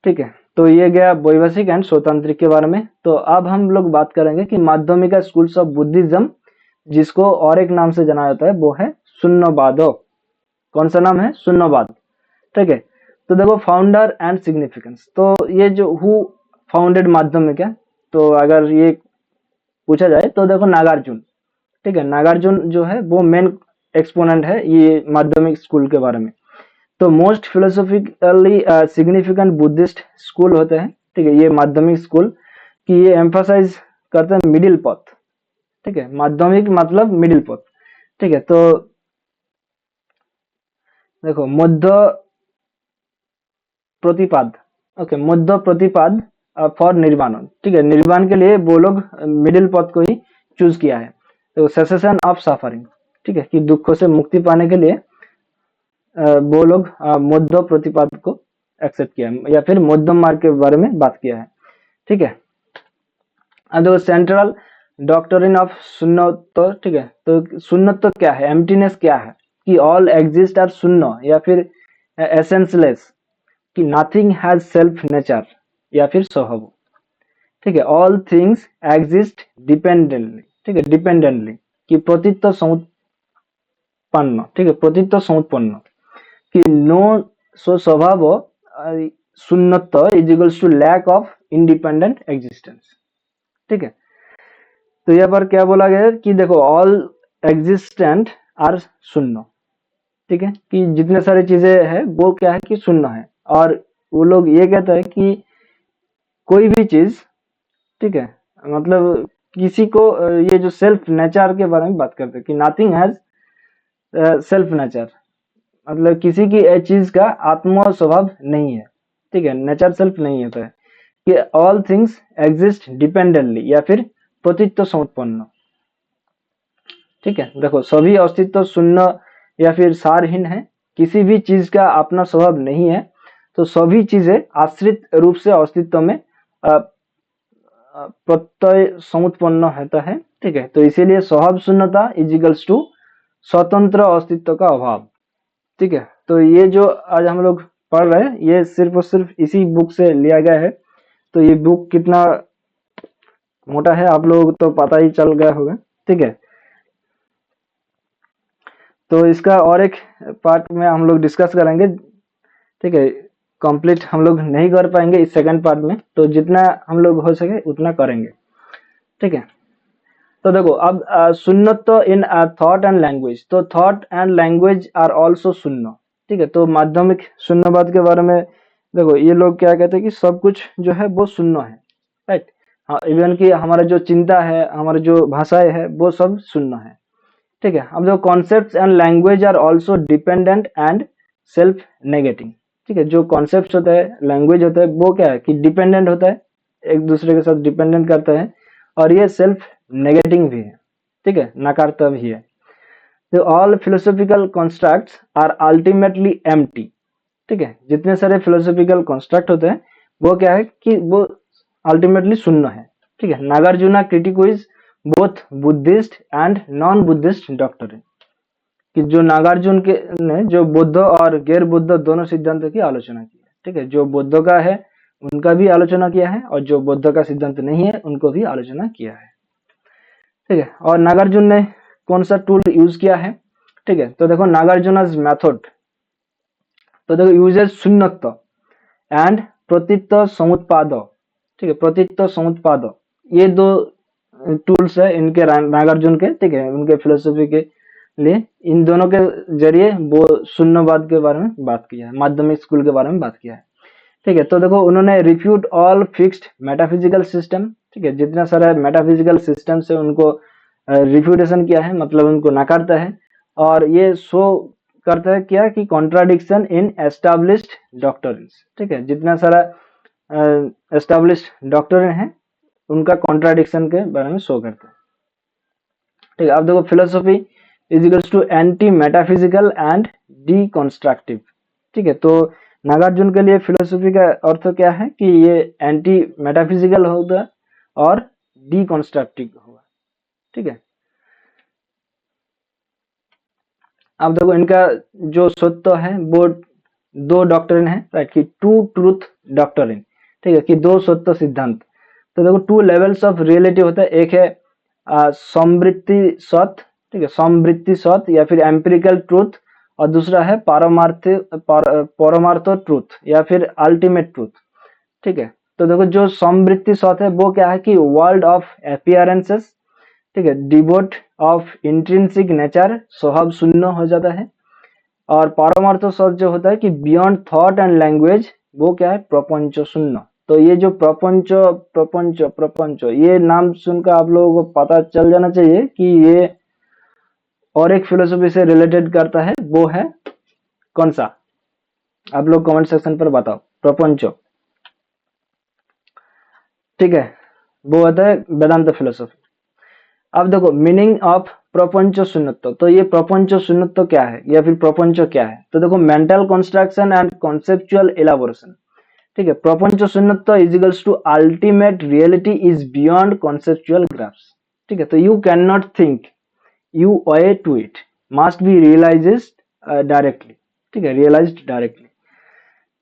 ठीक है। तो ये गया वैभाषिक एंड स्वतंत्र के बारे में। तो अब हम लोग बात करेंगे कि माध्यमिका स्कूल्स ऑफ बुद्धिज्म, जिसको और एक नाम से जाना जाता है वो है शून्यवाद। कौन सा नाम है? शून्यवाद, ठीक है। तो देखो फाउंडर एंड सिग्निफिकेंस, तो ये जो हु फाउंडेड माध्यमिका, तो अगर ये पूछा जाए तो देखो नागार्जुन, ठीक है। नागार्जुन जो है वो मेन एक्सपोनेंट है ये माध्यमिक स्कूल के बारे में। तो most philosophically significant Buddhist school होते हैं, ठीक है, ये माध्यमिक स्कूल की ये एम्फोसाइज करते हैं मिडिल पथ, ठीक है। माध्यमिक मतलब मिडिल पथ, ठीक है। तो देखो मध्य प्रतिपाद, ओके, मध्य प्रतिपाद फॉर निर्वाण, ठीक है। निर्वाण के लिए वो लोग मिडिल पथ को ही चूज किया है। तो सेसेशन ऑफ सफरिंग, ठीक है, कि दुखों से मुक्ति पाने के लिए वो लोग मध्य प्रतिपाद को एक्सेप्ट किया है या फिर मध्यम मार्ग के बारे में बात किया है, ठीक है। अब देखो सेंट्रल डॉक्ट्रिन ऑफ शून्यत्व, ठीक है। तो शून्यत्व क्या है, एम्प्टीनेस क्या है, कि ऑल एग्जिस्ट आर शून्य या फिर एसेंसलेस, कि नथिंग हैज सेल्फ नेचर या फिर स्वभाव, ठीक है। ऑल थिंग्स एग्जिस्ट डिपेंडेंटली, ठीक है, डिपेंडेंटली, कि प्रतित्व समुत्पन्न, ठीक है, प्रतित्व समुत्पन्न, कि नो सो स्वभाव शून्यत्व is equals to lack of independent existence, ठीक है। तो यहाँ पर क्या बोला गया है कि देखो ऑल एग्जिस्टेंट आर शून्य, ठीक है, कि जितने सारी चीजें हैं वो क्या है कि शून्य है। और वो लोग ये कहते हैं कि कोई भी चीज, ठीक है, मतलब किसी को ये जो सेल्फ नेचर के बारे में बात करते हैं कि नथिंग हैज सेल्फ नेचर, मतलब किसी की चीज का आत्म स्वभाव नहीं है, ठीक है, नेचर सेल्फ नहीं होता है, कि ऑल थिंग्स एग्जिस्ट डिपेंडेंटली या फिर प्रतित्व समुत्पन्न, ठीक है। देखो सभी अस्तित्व शून्य या फिर सारहीन है, किसी भी चीज का अपना स्वभाव नहीं है, तो सभी चीजें आश्रित रूप से अस्तित्व में प्रत्यय समुत्पन्न होता है, ठीक है। तो इसीलिए स्वभाव शून्यता इज इक्वल्स टू स्वतंत्र अस्तित्व का अभाव, ठीक है। तो ये जो आज हम लोग पढ़ रहे हैं ये सिर्फ और सिर्फ इसी बुक से लिया गया है। तो ये बुक कितना मोटा है आप लोग तो पता ही चल गया होगा, ठीक है। तो इसका और एक पार्ट में हम लोग डिस्कस करेंगे, ठीक है। कंप्लीट हम लोग नहीं कर पाएंगे इस सेकंड पार्ट में, तो जितना हम लोग हो सके उतना करेंगे, ठीक है। तो देखो अब shunyatva in thought and language, तो thought and language are also shunya, ठीक है। तो माध्यमिक शून्यवाद के बारे में देखो ये लोग क्या कहते हैं कि सब कुछ जो है वो शून्य है, राइट। हाँ, इवन कि हमारा जो चिंता है, हमारा जो भाषाएं है वो सब शून्य है, ठीक है। अब जो concepts and language are also dependent and self negating, ठीक है, जो कॉन्सेप्ट होता है, लैंग्वेज होता है, वो क्या है कि डिपेंडेंट होता है, एक दूसरे के साथ डिपेंडेंट करता है, और ये सेल्फ नेगेटिंग भी है, ठीक है, नकारता भी है। तो all philosophical constructs are ultimately empty, ठीक है, जितने सारे फिलोसॉफिकल कंस्ट्रक्ट होते हैं वो क्या है कि वो अल्टीमेटली शून्य है, ठीक है। Nagarjuna critics both Buddhist and non Buddhist doctor, कि जो नागार्जुन के ने जो बुद्ध और गैर बुद्ध दोनों सिद्धांतों की आलोचना की है, ठीक है, जो बुद्ध का है उनका भी आलोचना किया है, और जो बुद्ध का सिद्धांत नहीं है उनको भी आलोचना किया है, ठीक है। और नागार्जुन ने कौन सा टूल यूज किया है, ठीक है, तो देखो नागार्जुना's मेथड, तो देखो यूजेस शून्यत्व एंड प्रतीत्व समुत्पाद, ठीक है, प्रतीत्व समुत्पाद, ये दो टूल्स है इनके नागार्जुन के, ठीक है, उनके फिलोसफी के लिए। इन दोनों के जरिए वो शून्यवाद के बारे में बात किया है, माध्यमिक स्कूल के बारे में बात किया है, ठीक है। तो देखो उन्होंने refute all fixed metaphysical system, ठीक है, जितना सारा मेटाफिजिकल सिस्टम से उनको रिफ्यूटेशन किया है, मतलब उनको नकारता है, और ये शो करता है क्या कि कॉन्ट्राडिक्शन इन एस्टैब्लिश्ड डॉक्टरिन्स, ठीक है, जितना सारा एस्टैब्लिश्ड डॉक्टरिन है उनका कॉन्ट्राडिक्शन के बारे में शो करता है, ठीक है। अब देखो philosophy is equals to anti metaphysical and deconstructive, ठीक है। तो नागार्जुन के लिए फिलोसफी का अर्थ क्या है कि ये एंटी मेटाफिजिकल होगा और डीकंस्ट्रक्टिव होगा, ठीक है। अब देखो इनका जो सत्य है वो दो डॉक्ट्रिन है, राइट, कि टू ट्रूथ डॉक्ट्रिन, ठीक है, कि दो सत्य सिद्धांत। तो देखो टू लेवल्स ऑफ रियलिटी होता है, एक है समवृत्ति सत्य, ठीक है, समवृत्ति सत्य या फिर एम्पिरिकल ट्रूथ, और दूसरा है परमार्थ ट्रूथ या फिर अल्टीमेट ट्रूथ, ठीक है। तो देखो जो समवृत्ति सत्य है वो क्या है कि वर्ल्ड ऑफ अपीयरेंसेस, ठीक है, डिवोट ऑफ इंट्रिंसिक नेचर, स्वभाव शून्य हो जाता है। और पारमार्थ सत्य जो होता है कि बियॉन्ड थॉट एंड लैंग्वेज, वो क्या है प्रपंच शून्य। तो ये जो प्रपंच प्रपंच प्रपंच ये नाम सुनकर आप लोगों को पता चल जाना चाहिए कि ये और एक फिलोसफी से रिलेटेड करता है, वो है कौन सा, आप लोग कमेंट सेक्शन पर बताओ। प्रपंच, ठीक है, वो होता है वेदांत फिलोसफी। अब देखो मीनिंग ऑफ प्रपंच शून्यत्व, तो ये प्रपंच शून्यत्व क्या है या फिर प्रपंच क्या है, तो देखो mental construction and conceptual elaboration, ठीक है। प्रपंच शून्यत्व is equals to ultimate reality is beyond conceptual graphs, ठीक है। तो you can not think you way to it, must be realised directly, ठीक है, रियलाइज्ड डायरेक्टली।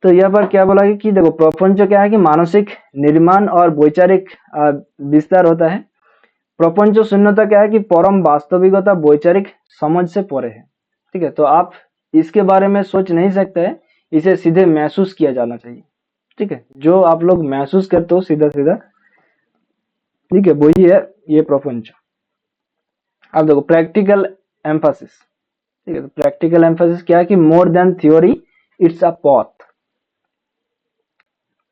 तो यहाँ पर क्या बोला कि देखो प्रपंच क्या है कि मानसिक निर्माण और वैचारिक विस्तार होता है। प्रपंच शून्यता क्या है कि परम वास्तविकता वैचारिक समझ से परे है, ठीक है। तो आप इसके बारे में सोच नहीं सकते, इसे सीधे महसूस किया जाना चाहिए, ठीक है, जो आप लोग महसूस करते हो सीधा सीधा, ठीक है, वही है ये प्रपंच। अब देखो प्रैक्टिकल एम्फासिस, ठीक है, तो प्रैक्टिकल एम्फासिस क्या है कि more than theory it's a path,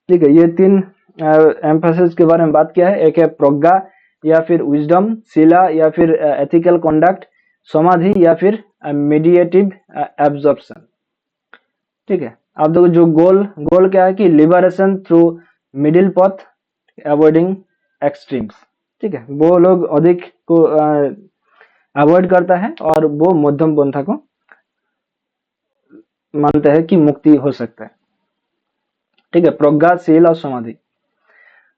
ठीक है। ये तीन एम्फासिस के बारे में बात किया है, एक है प्रज्ञा या फिर विजडम, शिला या फिर एथिकल कंडक्ट, समाधि या फिर मेडिएटिव एब्जॉर्प्शन, ठीक है। अब देखो जो गोल क्या है कि लिबरेशन थ्रू मिडिल पथ अवॉइडिंग एक्सट्रीम्स, ठीक है, वो लोग अधिक को अवॉइड करता है और वो मध्यम पंथा को मानते हैं कि मुक्ति हो सकता है, ठीक है, प्रज्ञा, शील और समाधि।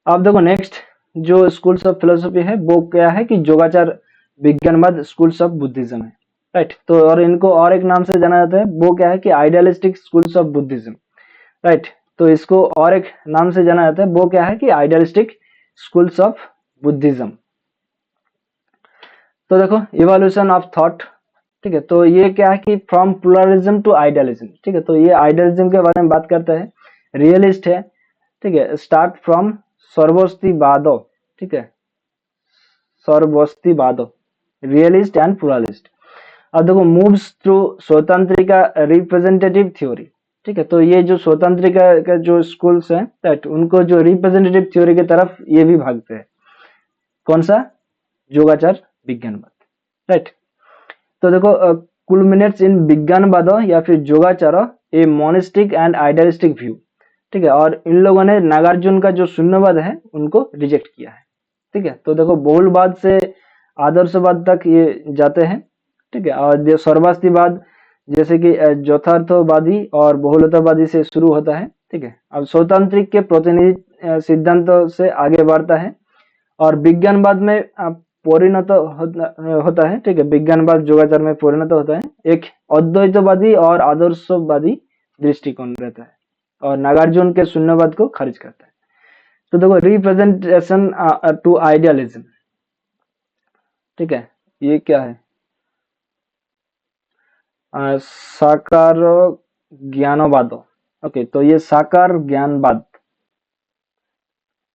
अब देखो नेक्स्ट जो स्कूल्स ऑफ फिलोसफी है वो क्या है कि योगाचार विज्ञानवाद स्कूल्स ऑफ बुद्धिज्म है, राइट। तो और इनको और एक नाम से जाना जाता है, वो क्या है कि idealistic schools of Buddhism, right. तो इसको और एक नाम से जाना जाता है, वो क्या है कि आइडियलिस्टिक स्कूल्स ऑफ बुद्धिज्म। तो देखो इवोल्यूशन ऑफ थॉट, ठीक है, तो ये क्या है कि फ्रॉम प्लुरलिज्म टू आइडियलिज्म, ठीक है, तो ये आइडियलिज्म के बारे में बात करता है, रियलिस्ट है, ठीक है, स्टार्ट फ्रॉम सर्वस्तिवादो, ठीक है, सर्वस्तिवादो, रियलिस्ट एंड प्लुरलिस्ट। अब देखो मूव्स थ्रू स्वतंत्रिका रिप्रेजेंटेटिव थ्योरी, ठीक है, तो ये जो स्वतंत्रिका का जो स्कूल्स हैं, राइट, उनको जो रिप्रेजेंटेटिव थ्योरी की तरफ ये भी भागते हैं, कौन सा, योगाचार विज्ञानवाद, राइट। तो देखो कुलमिनेट्स इन विज्ञानवाद या फिर योगाचार ए मोनिस्टिक एंड आइडियलिस्टिक व्यू। ठीक है, और इन लोगों ने नागार्जुन का जो शून्यवाद है उनको रिजेक्ट किया है। ठीक है, तो देखो बहुलवाद से आदर्शवाद तक ये जाते हैं। ठीक है, और जो सर्वास्तिवाद जैसे कि यथार्थवादी और बहुलतावादी से शुरू होता है। ठीक है, अब स्वतंत्रिक के प्रतिनिधि सिद्धांतों से आगे बढ़ता है और विज्ञानवाद में परिणत होता है। ठीक है, विज्ञानवाद योगाचार में परिणत होता है, एक अद्वैतवादी और आदर्शवादी दृष्टिकोण रहता है और नागार्जुन के शून्यवाद को खारिज करता है। तो देखो रिप्रेजेंटेशन टू आइडियलिज्म। ठीक है, ये क्या है? साकार ज्ञानवाद। ओके, तो ये साकार ज्ञानवाद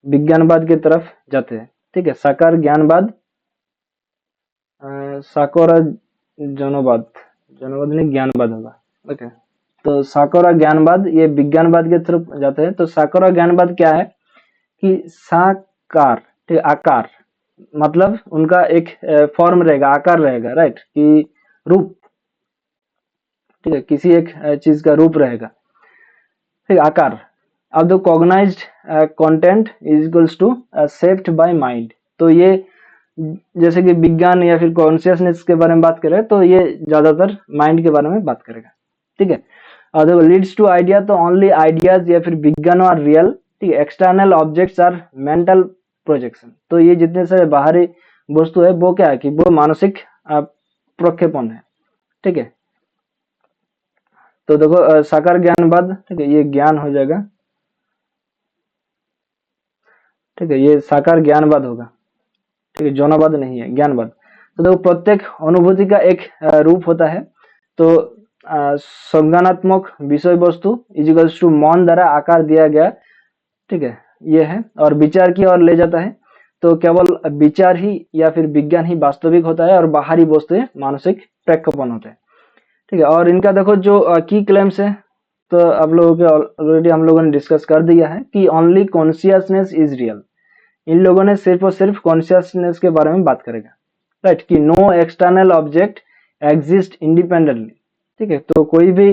विज्ञानवाद की तरफ जाते हैं। ठीक है, साकार ज्ञानवाद साकोरा जनवाद, जनवाद नहीं ज्ञानवाद होगा। ओके, तो साकोरा ज्ञानवाद ये विज्ञानवाद की तरफ जाते हैं। तो साकोरा ज्ञानवाद क्या है कि साकार, ठीक, आकार मतलब उनका एक फॉर्म रहेगा, आकार रहेगा, राइट, कि रूप। ठीक है, किसी एक चीज का रूप रहेगा। ठीक, आकार। अब the cognised content is equals to shaped by mind. तो ये जैसे कि विज्ञान या फिर कॉन्शियसनेस के बारे में बात करें तो ये ज्यादातर माइंड के बारे में बात करेगा। ठीक है, और देखो लीड्स टू आइडिया, तो ओनली आइडियाज या फिर विज्ञान और रियल। ठीक है, external objects are mental projection. तो ये जितने सारे बाहरी वस्तु है वो क्या है कि वो मानसिक प्रक्षेपण है। ठीक है, तो देखो साकार ज्ञानवाद, ठीक है, ये ज्ञान हो जाएगा। ठीक है, ये साकार ज्ञानवाद होगा। ठीक है, जौनवाद नहीं है, ज्ञानवाद। तो देखो प्रत्येक अनुभूति का एक रूप होता है। तो संज्ञानात्मक विषय वस्तु इजिकल्स टू मन द्वारा आकार दिया गया। ठीक है, ये है, और विचार की ओर ले जाता है। तो केवल विचार ही या फिर विज्ञान ही वास्तविक होता है और बाहरी वस्तुएं मानसिक प्रक्षेपण होते हैं। ठीक है, और इनका देखो जो की क्लेम्स है तो आप लोगों के ऑलरेडी हम लोगों ने डिस्कस कर दिया है कि ओनली कॉन्शियसनेस इज रियल। इन लोगों ने सिर्फ और सिर्फ कॉन्शियसनेस के बारे में बात करेगा, राइट, कि no external object exist independently. ठीक है, तो कोई भी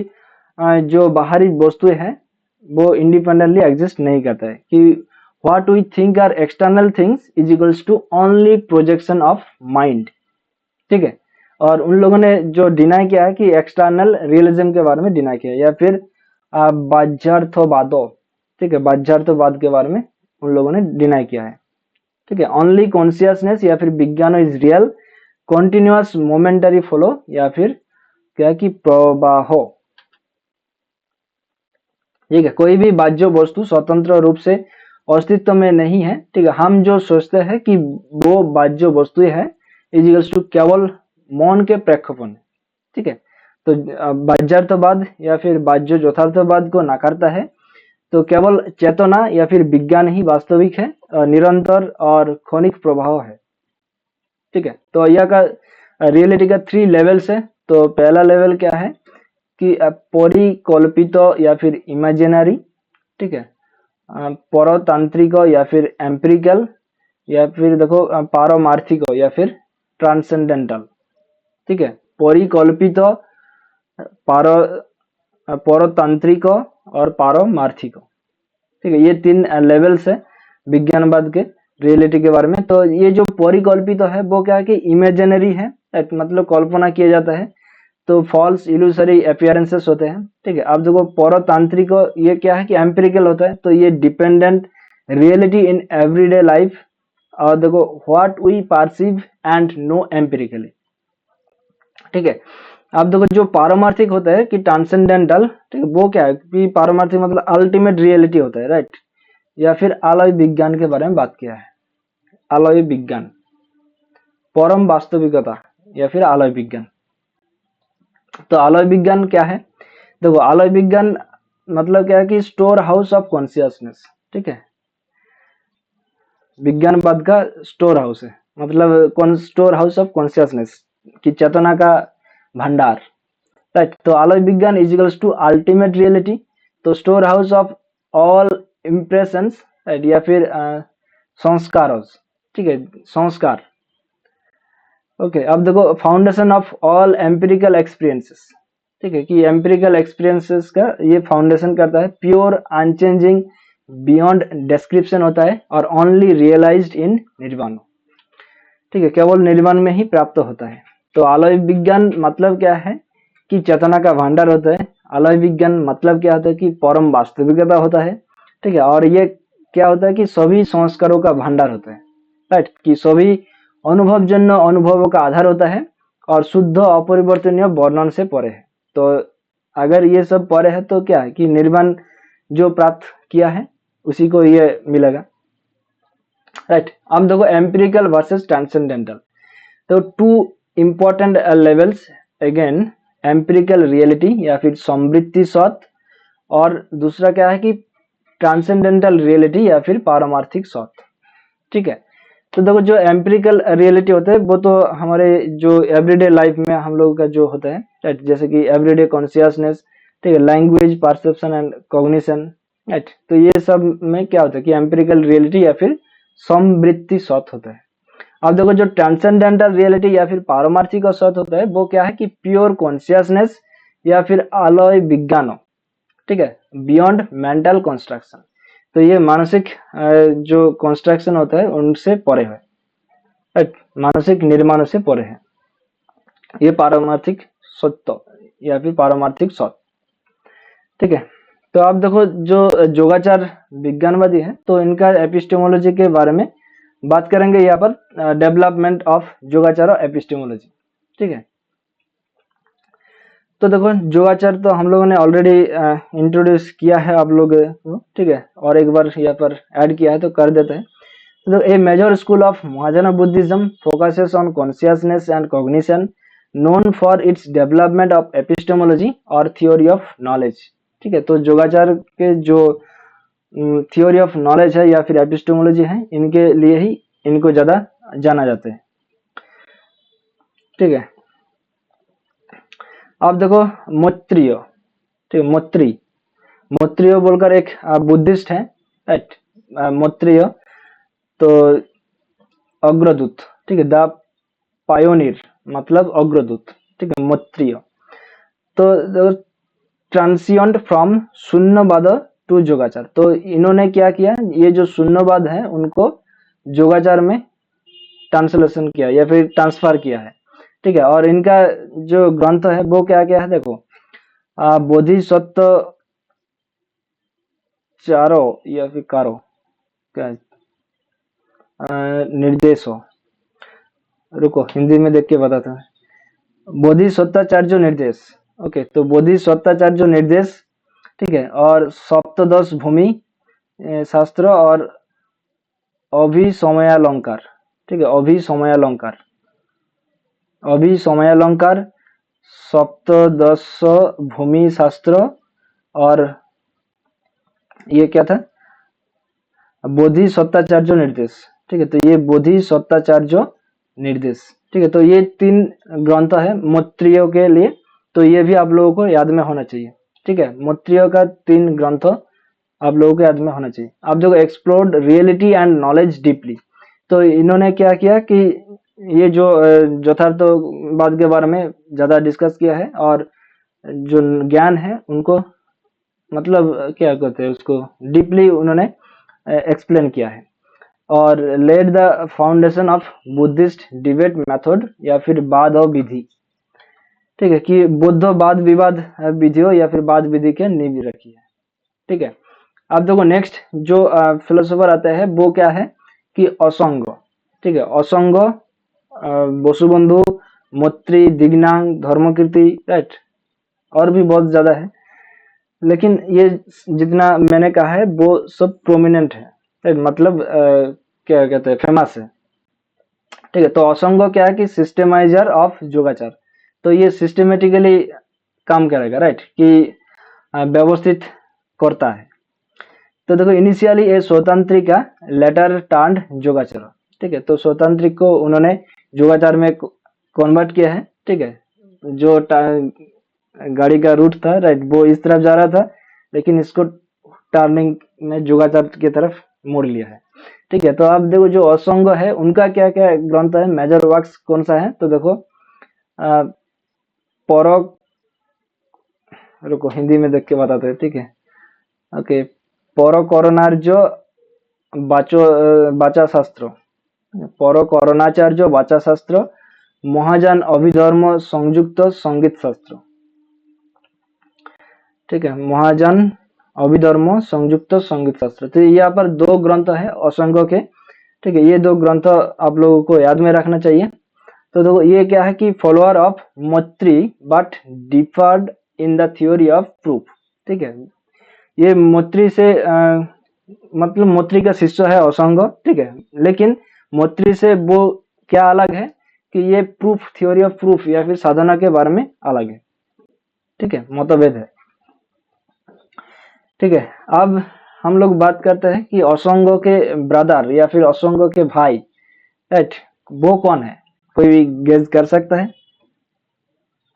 जो बाहरी वस्तुएं हैं वो इंडिपेंडेंटली एग्जिस्ट नहीं करता है, कि what we think are external things is equals to only projection of mind. ठीक है, और उन लोगों ने जो डिनाई किया है कि एक्सटर्नल रियलिज्म के बारे में डिनाई किया, या फिर बाह्यार्थवादो। ठीक है, बाह्यार्थवाद के बारे में उन लोगों ने डिनाई किया है। ठीक है, ओनली कॉन्शियसनेस या फिर विज्ञान is real, continuous momentary flow या फिर क्या कि प्रवाह। ठीक है, कोई भी बाह्य वस्तु स्वतंत्र रूप से अस्तित्व में नहीं है। ठीक है, हम जो सोचते हैं कि वो बाह्य वस्तु है इजिकल्स टू केवल मौन के प्रेक्षेपण। ठीक है, तो बाह्यार्थवाद या फिर बाह्य यथार्थवाद को नकारता है। तो केवल चेतना या फिर विज्ञान ही वास्तविक है, निरंतर और क्षणिक प्रभाव है। ठीक है, तो यह का रियलिटी का 3 लेवल्स है। तो पहला लेवल क्या है कि परिकल्पित या फिर इमेजिनरी। ठीक है, परतांत्रिक या फिर एम्पिरिकल, या फिर देखो पारमार्थिक या फिर ट्रांसेंडेंटल। ठीक है, परिकल्पित, पार परतांत्रिक और पारमार्थिक। ठीक है, ये 3 लेवल्स है विज्ञानवाद के रियलिटी के बारे में। तो ये जो परिकल्पित है वो क्या है कि इमेजिनरी है, मतलब कल्पना किया जाता है, तो फॉल्स इल्यूसरी अपीयरेंसेस होते हैं। ठीक है, अब देखो परतांत्रिक ये क्या है कि एम्पिरिकल होता है, तो ये dependent reality in everyday life. और देखो what we perceive and know empirically. ठीक है, अब देखो जो पारमार्थिक होता है कि ट्रांसेंडेंटल। ठीक है, वो क्या है कि पारमार्थिक मतलब अल्टीमेट रियलिटी होता है, राइट, या फिर आलय विज्ञान के बारे में बात किया है। आलय विज्ञान, परम वास्तविकता या फिर आलय विज्ञान। तो आलय विज्ञान क्या है? देखो आलय विज्ञान मतलब क्या है कि स्टोर हाउस ऑफ कॉन्शियसनेस। ठीक है, विज्ञानवाद का स्टोर हाउस है, मतलब स्टोर हाउस ऑफ कॉन्शियसनेस की चेतना का भंडार, राइट। तो आलय विज्ञान इजिकल्स टू अल्टीमेट रियलिटी, तो store house of all impressions, right, या फिर संस्कार। ठीक है, संस्कार। ओके, अब देखो foundation of all empirical experiences, ठीक है, कि एम्पिरिकल एक्सपीरियंसेस का ये फाउंडेशन करता है, प्योर अनचेंजिंग बियॉन्ड डिस्क्रिप्शन होता है और ओनली रियलाइज्ड इन निर्वाण, ठीक है, केवल निर्वाण में ही प्राप्त होता है। तो आलय विज्ञान मतलब क्या है कि चेतना का भंडार होता है। आलय विज्ञान मतलब क्या होता है कि परम वास्तविकता होता है, ठीक है, और ये क्या होता है कि सभी संस्कारों का भंडार होता है, राइट, कि सभी अनुभवजन्य अनुभवों का आधार होता है और शुद्ध अपरिवर्तनीय वर्णन से परे है। तो अगर ये सब परे है तो क्या है कि निर्वाण जो प्राप्त किया है उसी को ये मिलेगा, राइट। अब देखो एम्पिरिकल वर्सेस ट्रांसेंडेंटल, तो two important levels again, empirical reality या फिर समृद्धि सत्य, और दूसरा क्या है कि ट्रांसेंडेंटल रियलिटी या फिर पारमार्थिक सत्य, ठीक है। तो देखो जो एम्पिरिकल रियलिटी होता है वो तो हमारे जो एवरीडे लाइफ में हम लोगों का जो होता है, राइट, जैसे कि एवरीडे कॉन्शियसनेस, ठीक है, language, perception and cognition, right. तो ये सब में क्या होता है कि एम्पिरिकल रियलिटी या फिर समवृत्ति सत्य होता है। अब देखो जो ट्रांसेंडेंटल रियलिटी या फिर पारमार्थिक सत्य होता है वो क्या है कि प्योर कॉन्शियसनेस या फिर आलय विज्ञान, ठीक है, बियॉन्ड मेंटल कंस्ट्रक्शन। तो ये मानसिक जो कंस्ट्रक्शन होता है उनसे परे है, राइट, मानसिक निर्माण से परे है, ये पारमार्थिक सत्य या फिर पारमार्थिक सत्य, ठीक है। तो आप देखो जो योगाचार विज्ञानवादी है तो इनका एपिस्टेमोलॉजी के बारे में बात करेंगे यहाँ पर, डेवलपमेंट ऑफ योगाचार और एपिस्टेमोलॉजी, ठीक है। तो देखो योगाचार तो हम लोगों ने ऑलरेडी इंट्रोड्यूस किया है आप लोग को, ठीक है, और एक बार यहाँ पर ऐड किया है तो कर देते हैं। तो a major school of Mahayana Buddhism focuses on consciousness and cognition, known for its development of epistemology और थ्योरी ऑफ नॉलेज, ठीक है। तो योगाचार के जो थ्योरी ऑफ नॉलेज है या फिर एपिस्टेमोलॉजी है, इनके लिए ही इनको ज्यादा जाना जाता है, ठीक है। अब देखो मैत्रेय, ठीक है, मैत्रेय बोलकर एक बुद्धिस्ट है, राइट, मैत्रेय, तो अग्रदूत, ठीक है, द पायोनियर मतलब अग्रदूत, ठीक है, मैत्रेय। तो ट्रांसिएंट फ्रॉम शून्यवाद टू योगाचार, तो इन्होंने क्या किया, ये जो शून्यवाद है उनको योगाचार में ट्रांसलेशन किया या फिर ट्रांसफर किया है, ठीक है। और इनका जो ग्रंथ है वो क्या क्या है देखो, बोधिसत्व चारो या फिर कारो क्या निर्देशो, रुको हिंदी में देख के बताता हूँ, बोधिसत्वाचार्य निर्देश, ओके, तो बोधिसत्वाचार्य निर्देश, ठीक है, और सप्तदश भूमि शास्त्र और अभिसमयालंकार, ठीक है, अभिसमयालंकार, अभिसमयालंकार, सप्तदश भूमि शास्त्र, और ये क्या था, बोधिसत्वाचार्य निर्देश, ठीक है। तो ये बोधिसत्वाचार्य निर्देश, ठीक है। तो ये तीन ग्रंथ है मैत्रेय के लिए, तो ये भी आप लोगों को याद में होना चाहिए, ठीक है। मैत्रेय का तीन ग्रंथ आप लोगों को याद में होना चाहिए। आप देखो explored reality and knowledge deeply, तो इन्होंने क्या किया कि ये जो यथार्थवाद के बारे में ज्यादा डिस्कस किया है और जो ज्ञान है उनको मतलब क्या कहते हैं उसको डीपली उन्होंने एक्सप्लेन किया है, और laid the foundation of Buddhist debate method या फिर वाद और विधि, ठीक है, कि बुद्ध वाद विवाद विधियों या फिर वाद विधि के नींव रखी है, ठीक है। अब देखो नेक्स्ट जो फिलोसोफर आता है वो क्या है कि असंग, ठीक है, असंग, वसुबंधु, मैत्री, दिग्नांग, धर्मकीर्ति, राइट, और भी बहुत ज्यादा है, लेकिन ये जितना मैंने कहा है वो सब प्रोमिनेंट है, राइट, मतलब क्या कहते हैं फेमस है, ठीक है। तो असंग क्या है कि सिस्टमाइजर ऑफ योगाचार, तो ये सिस्टमेटिकली काम करेगा, राइट, कि व्यवस्थित करता है। तो देखो इनिशियली ये स्वतंत्रिका लेटर टर्न्ड योगाचार, ठीक है, तो स्वतंत्रिक को उन्होंने योगाचार में कन्वर्ट किया है, ठीक है। जो गाड़ी का रूट था, राइट, वो इस तरफ जा रहा था, लेकिन इसको टर्निंग में योगाचार की तरफ मोड़ लिया है। ठीक है। तो आप देखो जो असंग है उनका क्या क्या ग्रंथ है, मेजर वर्क्स कौन सा है, तो देखो पर, रुको हिंदी में देख के बताते हैं, ठीक है। ओके, पर करणार्य बाचा शास्त्र, पर करणाचार्य बाचा शास्त्र, महाजान अभिधर्म संयुक्त संगीत शास्त्र, ठीक है, महाजान अभिधर्म संयुक्त संगीत शास्त्र। तो यहाँ पर दो ग्रंथ है असंग के, ठीक है। ये दो ग्रंथ आप लोगों को याद में रखना चाहिए। तो देखो ये क्या है कि फॉलोअर ऑफ मोत्री but differed in the theory of proof, ठीक है। ये मोत्री से मतलब मोत्री का शिष्य है असंग, ठीक है, लेकिन मोत्री से वो क्या अलग है कि ये प्रूफ, थ्योरी ऑफ प्रूफ या फिर साधना के बारे में अलग है, ठीक है, मतभेद है, ठीक है। अब हम लोग बात करते हैं कि असंग के ब्रदर या फिर असंग के भाई, राइट, वो कौन है, कोई भी गेस कर सकता है?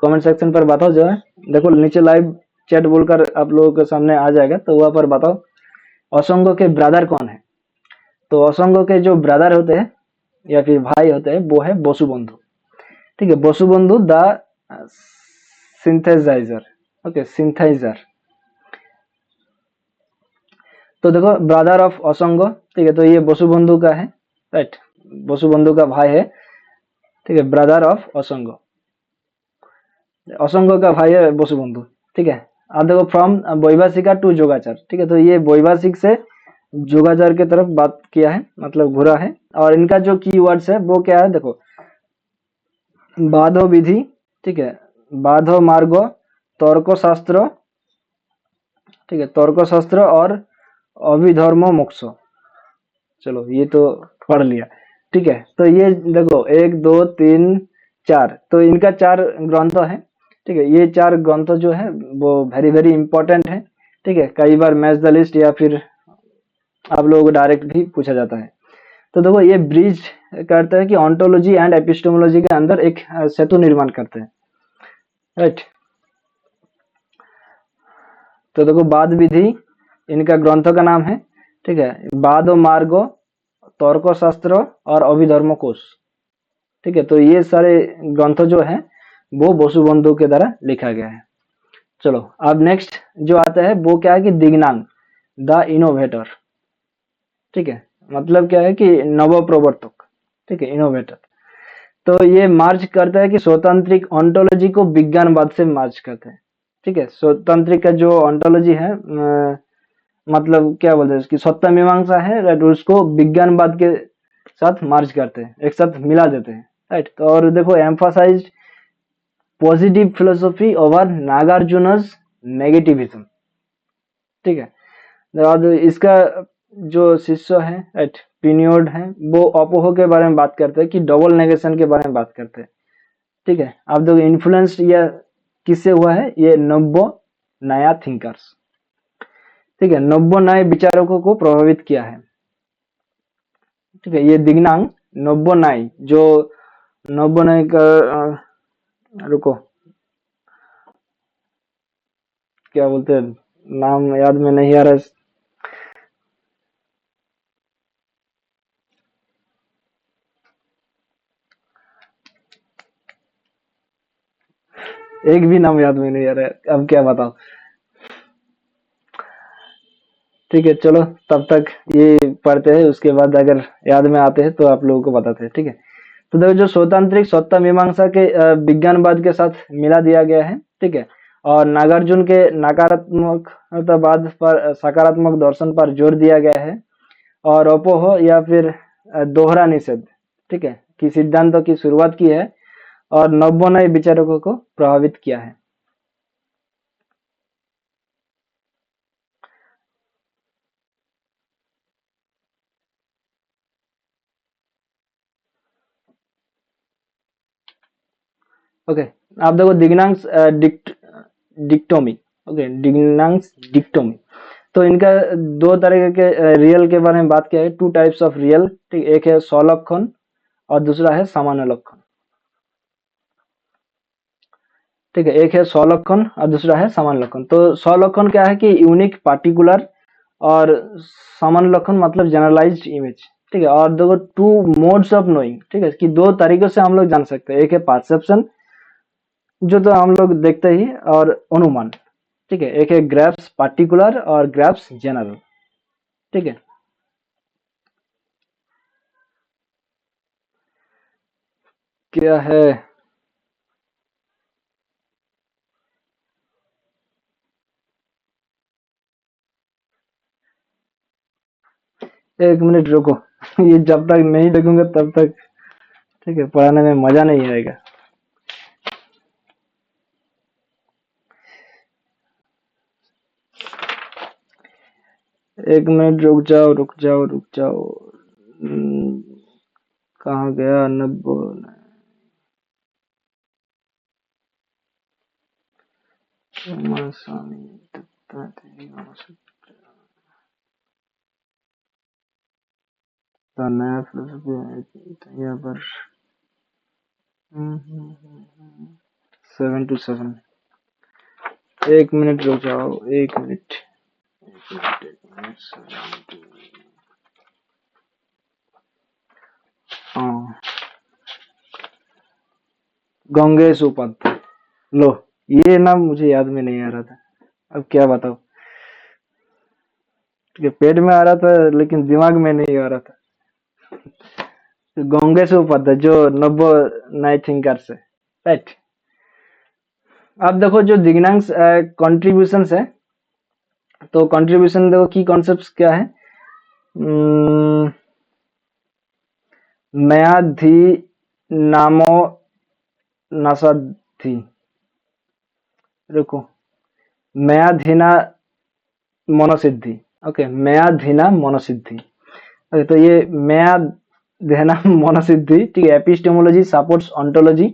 कमेंट सेक्शन पर बताओ जो है, देखो नीचे लाइव चैट बोलकर आप लोगों के सामने आ जाएगा, तो वहां पर बताओ असंग के ब्रदर कौन है। तो असंग के जो ब्रदर होते हैं या फिर भाई होते हैं वो है वसुबंधु, ठीक है, Vasubandhu the synthesizer, okay, synthesizer. तो देखो ब्रदर ऑफ असंग, ठीक है, तो ये वसुबंधु का है, राइट, वसुबंधु का भाई है, ठीक है, ब्रदर ऑफ असंग, असंग का भाई है वसुबंधु, ठीक है। अब देखो फ्रॉम वैभाषिका टू जोगाचार, ठीक है, तो ये वैभाषिक से जोगाचार की तरफ बात किया है, मतलब घुरा है। और इनका जो की वर्ड्स है वो क्या है, देखो बाधो विधि, ठीक है, बाधो मार्ग, तर्क शास्त्र, ठीक है, तर्क शास्त्र और अभिधर्म मोक्ष। चलो ये तो पढ़ लिया, ठीक है। तो ये देखो एक दो तीन चार, तो इनका चार ग्रंथ है, ठीक है। ये चार ग्रंथ जो है वो वेरी वेरी इंपॉर्टेंट है, ठीक है। कई बार मैच द लिस्ट या फिर आप लोगों को डायरेक्ट भी पूछा जाता है। तो देखो ये ब्रिज करते हैं कि ऑन्टोलॉजी एंड एपिस्टेमोलॉजी के अंदर एक सेतु निर्माण करते हैं, राइट। तो देखो बाद विधि इनका ग्रंथों का नाम है, ठीक है, बाद मार्ग, तर्क शास्त्र और अभिधर्म कोश, ठीक है। तो ये सारे ग्रंथ जो है वो वसुबंधु के द्वारा लिखा गया है। चलो अब नेक्स्ट जो आता है वो क्या है कि दिग्नांग द इनोवेटर, ठीक है, मतलब क्या है कि नव प्रवर्तक, ठीक है, इनोवेटर। तो ये मार्च करता है कि स्वतंत्रिक ऑन्टोलॉजी को विज्ञानवाद से मार्च करते हैं, ठीक है। स्वतंत्रिक का जो ऑन्टोलॉजी है मतलब क्या बोलते हैं उसकी सत्ता मीमांसा है, राइट, उसको विज्ञानवाद के साथ मार्च करते हैं, एक साथ मिला देते हैं, राइट। तो और देखो emphasise positive philosophy over Nagarjuna's negativism, ठीक है। और इसका जो शिष्य है, राइट, पिनियोड है, वो अपोहो के बारे में बात करते हैं कि डबल नेगेशन के बारे में बात करते हैं, ठीक है। आप देखो इन्फ्लुएंस या किससे हुआ है, ये नब्बो नया थिंकर्स, ठीक है, नब्बो नए विचारकों को प्रभावित किया है, ठीक है। ये दिग्नांग नब्बो नाई जो नब्बो नाई का रुको क्या बोलते हैं, नाम याद में नहीं आ रहा है। एक भी नाम याद में नहीं आ रहा है, अब क्या बताओ, ठीक है। चलो तब तक ये पढ़ते हैं, उसके बाद अगर याद में आते हैं तो आप लोगों को बताते हैं, ठीक है। तो देखो जो स्वतंत्रिक सत्ता मीमांसा के विज्ञानवाद के साथ मिला दिया गया है, ठीक है। और नागार्जुन के नकारात्मकतावाद पर सकारात्मक दर्शन पर जोर दिया गया है। और अपोह या फिर दोहरा निषेध, ठीक है, की सिद्धांतों की शुरुआत की है और नब्बो नए विचारकों को प्रभावित किया है। ओके, आप देखो दिग्नांश डिक्टोमी, ओके, दिग्नांश डिक्टोमी। तो इनका दो तरह के रियल के बारे में बात किया है, टू टाइप्स ऑफ रियल, ठीक, एक है सौलक्षण और दूसरा है सामान्य लक्षण, ठीक है। एक है सौलक्षण और दूसरा है सामान्य लक्षण। तो सौलक्षण क्या है कि यूनिक, पार्टिकुलर और समान लक्षण मतलब जनरलाइज्ड इमेज, ठीक है। और देखो टू मोड्स ऑफ नोइंग, ठीक है, कि दो तरीकों से हम लोग जान सकते हैं। एक है परसेप्शन, जो तो हम लोग देखते ही, और अनुमान, ठीक है। एक है ग्राफ्स पार्टिकुलर और ग्राफ्स जनरल, ठीक है। क्या है? एक मिनट रुको। ये जब तक नहीं देखूंगा तब तक, ठीक है, पढ़ाने में मजा नहीं आएगा। एक मिनट रुक जाओ, रुक जाओ, रुक जाओ। कहाँ गया? नब्बो स्वामी दत्तात्रेय का नया फिलोसफी यहाँ पर 7 to 7। एक मिनट रुक जाओ, एक मिनट, एक मिनट, एक मिनट, 7 to। हाँ, गंगेश उपाध्याय। लो, ये नाम मुझे याद में नहीं आ रहा था, अब क्या बताओ। ठीक है, पेट में आ रहा था लेकिन दिमाग में नहीं आ रहा था। गंगेश उपाध्याय जो नब्बो नए थिंकर्स है, राइट। अब देखो जो दिग्नांश कंट्रीब्यूशन है, तो कंट्रीब्यूशन देखो की कॉन्सेप्ट्स क्या है। मयाधि नामो नसाधि, रुको, मयाधीना मनोसिद्धि, ओके, मयाधीना मनोसिद्धि। ओके, तो ये मयाधीना मनोसिद्धि, ठीक है। एपिस्टेमोलॉजी सपोर्ट्स ओंटोलॉजी,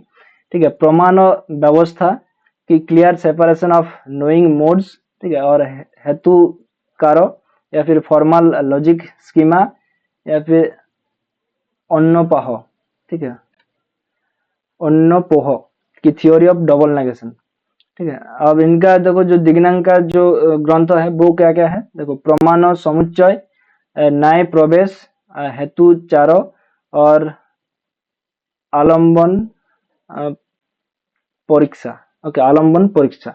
ठीक है। प्रमाण व्यवस्था की clear separation of knowing modes, ठीक है। और हेतु कारो, या फिर फॉर्मल लॉजिक स्कीमा, या फिर अन्नोपाह, ठीक है, अन्नपोह की थ्योरी ऑफ डबल नेगेशन, ठीक है। अब इनका देखो जो दिग्नांक का जो ग्रंथ है वो क्या क्या है, देखो, प्रमाण समुच्चय, न्याय प्रवेश, हेतु चारो, और आलम्बन परीक्षा, ओके, आलम्बन परीक्षा,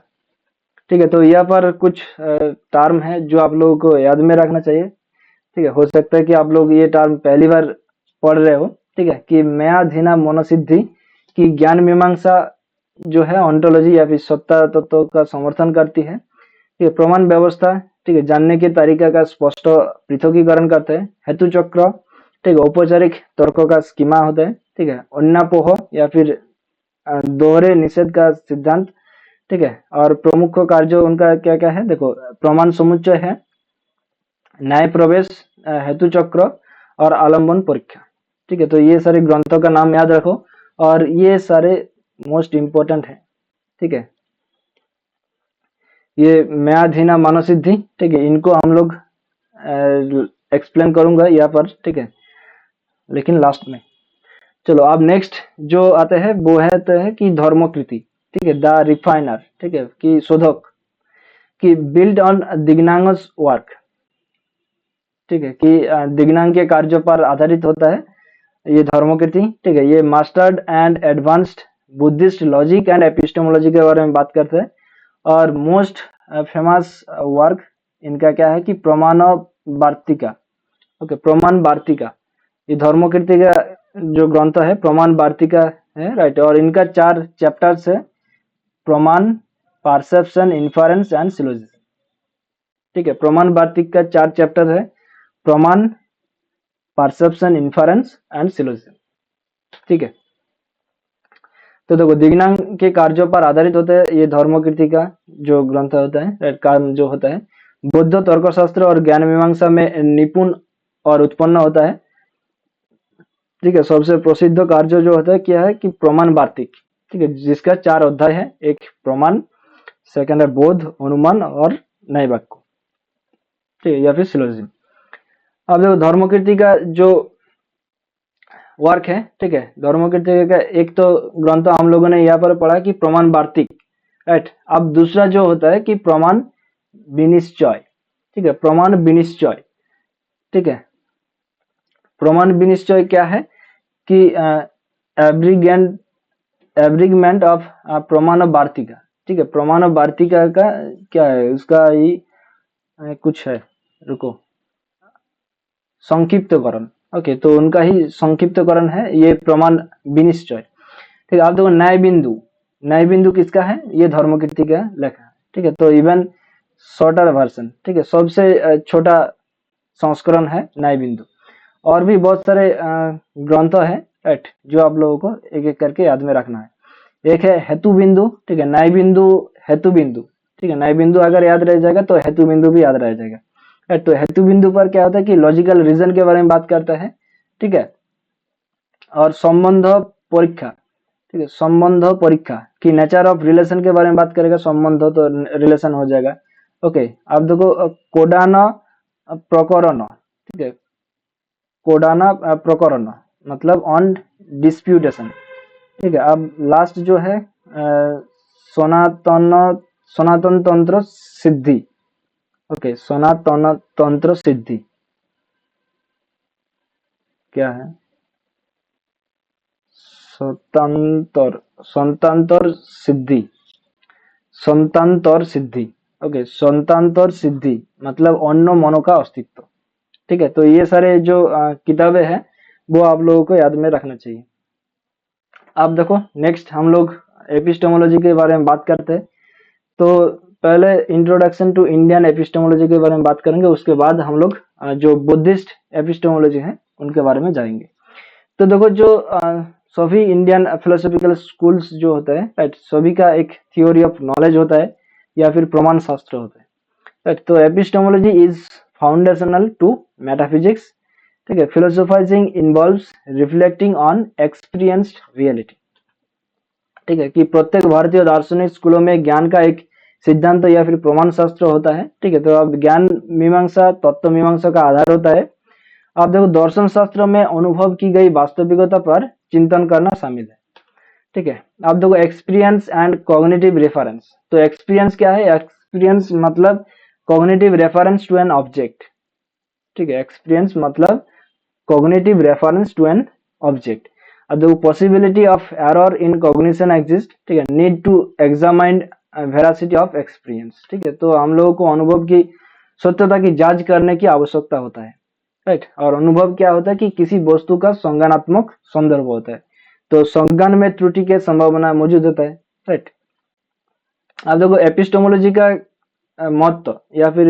ठीक है। तो यहाँ पर कुछ टर्म है जो आप लोगों को याद में रखना चाहिए, ठीक है। हो सकता है कि आप लोग ये टर्म पहली बार पढ़ रहे हो, ठीक है, कि मयाधीना मनोसिद्धि की ज्ञान मीमांसा जो है ऑन्टोलॉजी या फिर सत्ता तत्व का समर्थन करती है, ठीक है। प्रमाण व्यवस्था, ठीक है, जानने के तरीका का स्पष्ट पृथकीकरण करते हैं। हेतु चक्र, ठीक है, औपचारिक तर्कों का स्कीमा होता है, ठीक है। अन्नापोह या फिर दोहरे निषेध का सिद्धांत, ठीक है। और प्रमुख कार्य उनका क्या क्या है, देखो, प्रमाण समुच्चय है, न्याय प्रवेश, हेतु चक्र, और आलम्बन परीक्षा, ठीक है। तो ये सारे ग्रंथों का नाम याद रखो, और ये सारे मोस्ट इम्पोर्टेंट है, ठीक है। ये मयाधीना मनोसिद्धि, ठीक है, इनको हम लोग एक्सप्लेन करूंगा यहाँ पर, ठीक है, लेकिन लास्ट में। चलो अब नेक्स्ट जो आते हैं वो है तो है कि धर्मकृति, ठीक है, द रिफाइनर, ठीक है, कि शोधक, कि बिल्ड ऑन दिग्नांगस वर्क, ठीक है, कि दिग्नांग के कार्यों पर आधारित होता है ये धर्मकृति, ठीक है। ये mastered and advanced Buddhist logic and epistemology के बारे में बात करते हैं। और मोस्ट फेमस वर्क इनका क्या है कि प्रमाण वार्तिका, ओके, प्रमाण वार्तिका, ये धर्मकृति का जो ग्रंथ है प्रमाण वार्तिका है, राइट। और इनका 4 चैप्टर्स है, प्रमाण, परसेप्शन, इन्फरेंस एंड सिलोजिज्म, ठीक है। प्रमाण वार्तिक का 4 चैप्टर है, प्रमाण, परसेप्शन, इन्फरेंस एंड सिलोजिज्म, ठीक है। तो देखो दिग्नांग के कार्यों पर आधारित होता है ये धर्मकृति का जो ग्रंथ होता है, राइट, काम जो होता है बौद्ध तर्कशास्त्र और ज्ञान मीमांसा में निपुण और उत्पन्न होता है, ठीक है। सबसे प्रसिद्ध कार्य जो होता है क्या है कि प्रमाण वार्तिक, ठीक है, जिसका 4 अध्याय है, एक प्रमाण, सेकंड है बोध, अनुमान और नए वाक्य, ठीक है, या फिर सिलोजिज्म। अब देखो धर्मकृति का जो वर्क है, ठीक है, धर्मकृति का एक तो ग्रंथ हम लोगों ने यहाँ पर पढ़ा कि प्रमाण वार्तिक, राइट। अब दूसरा जो होता है कि प्रमाण विनिश्चय, ठीक है, प्रमाण विनिश्चय, ठीक है। प्रमाण विनिश्चय क्या है कि एब्रिगमेंट ऑफ प्रमाण वार्तिका, ठीक है। प्रमाण वार्तिका का क्या है, उसका ही कुछ है, रुको, संक्षिप्तकरण, ओके, तो उनका ही संक्षिप्तकरण है ये प्रमाण विनिश्चय, ठीक है। आप देखो न्याय बिंदु, न्याय बिंदु किसका है, ये धर्मकीर्ति का लेखा है, ठीक है। तो इवन शॉर्टर वर्जन, ठीक है, सबसे छोटा संस्करण है न्याय बिंदु। और भी बहुत सारे ग्रंथ है, राइट, जो आप लोगों को एक एक करके याद में रखना है। एक है हेतु बिंदु, ठीक है, न्याय बिंदु, हेतु बिंदु, ठीक है। न्याय बिंदु अगर याद रह जाएगा तो हेतु बिंदु भी याद रह जाएगा, राइट। तो हेतु बिंदु पर क्या होता है कि लॉजिकल रीजन के बारे में बात करता है, ठीक है। और संबंध परीक्षा, ठीक है, संबंध परीक्षा की नेचर ऑफ रिलेशन के बारे में बात करेगा, संबंध तो रिलेशन हो जाएगा, ओके। आप देखो कोडाना प्रकरण, ठीक है, कोडाना प्रकरण मतलब ऑन डिस्प्यूटेशन, ठीक है। अब लास्ट जो है सनातन सनातन तंत्र सिद्धि, ओके, सनातन तंत्र सिद्धि क्या है, स्वतंत्र संतांतर सिद्धि, संतांतर सिद्धि, ओके, संतांतर सिद्धि मतलब अन्य मनो का अस्तित्व, ठीक है। तो ये सारे जो किताबें हैं वो आप लोगों को याद में रखना चाहिए। अब देखो नेक्स्ट हम लोग एपिस्टेमोलॉजी के बारे में बात करते हैं। तो पहले इंट्रोडक्शन टू इंडियन एपिस्टेमोलॉजी के बारे में बात करेंगे, उसके बाद हम लोग जो बुद्धिस्ट एपिस्टेमोलॉजी है उनके बारे में जाएंगे। तो देखो जो सभी इंडियन फिलोसॉफिकल स्कूल्स जो होते हैं, राइट, सभी का एक थ्योरी ऑफ नॉलेज होता है या फिर प्रमाण शास्त्र होता है, राइट। तो epistemology is foundational to metaphysics, ठीक है। Philosophising involves reflecting on experienced reality, ठीक है, कि प्रत्येक भारतीय दार्शनिक स्कूलों में ज्ञान का एक सिद्धांत या फिर प्रमाण शास्त्र होता है, ठीक है। तो अब ज्ञान मीमांसा तत्व मीमांसा का आधार होता है। आप देखो दर्शन शास्त्र में अनुभव की गई वास्तविकता पर चिंतन करना शामिल है, ठीक है। आप देखो एक्सपीरियंस एंड कॉग्निटिव रेफरेंस, तो एक्सपीरियंस क्या है, एक्सपीरियंस मतलब cognitive reference to an object, ठीक है। एक्सपीरियंस मतलब cognitive reference to an object. अब देखो possibility of error in cognition exist, ठीक है, need to examine veracity of experience, ठीक है। तो हम लोगों को अनुभव की सत्यता की जांच करने की आवश्यकता होता है, राइट। और अनुभव क्या होता है कि किसी वस्तु का संज्ञानात्मक संदर्भ होता है, तो संज्ञान में त्रुटि के संभावना मौजूद होता है, राइट। अब देखो एपिस्टेमोलॉजी का महत्व या फिर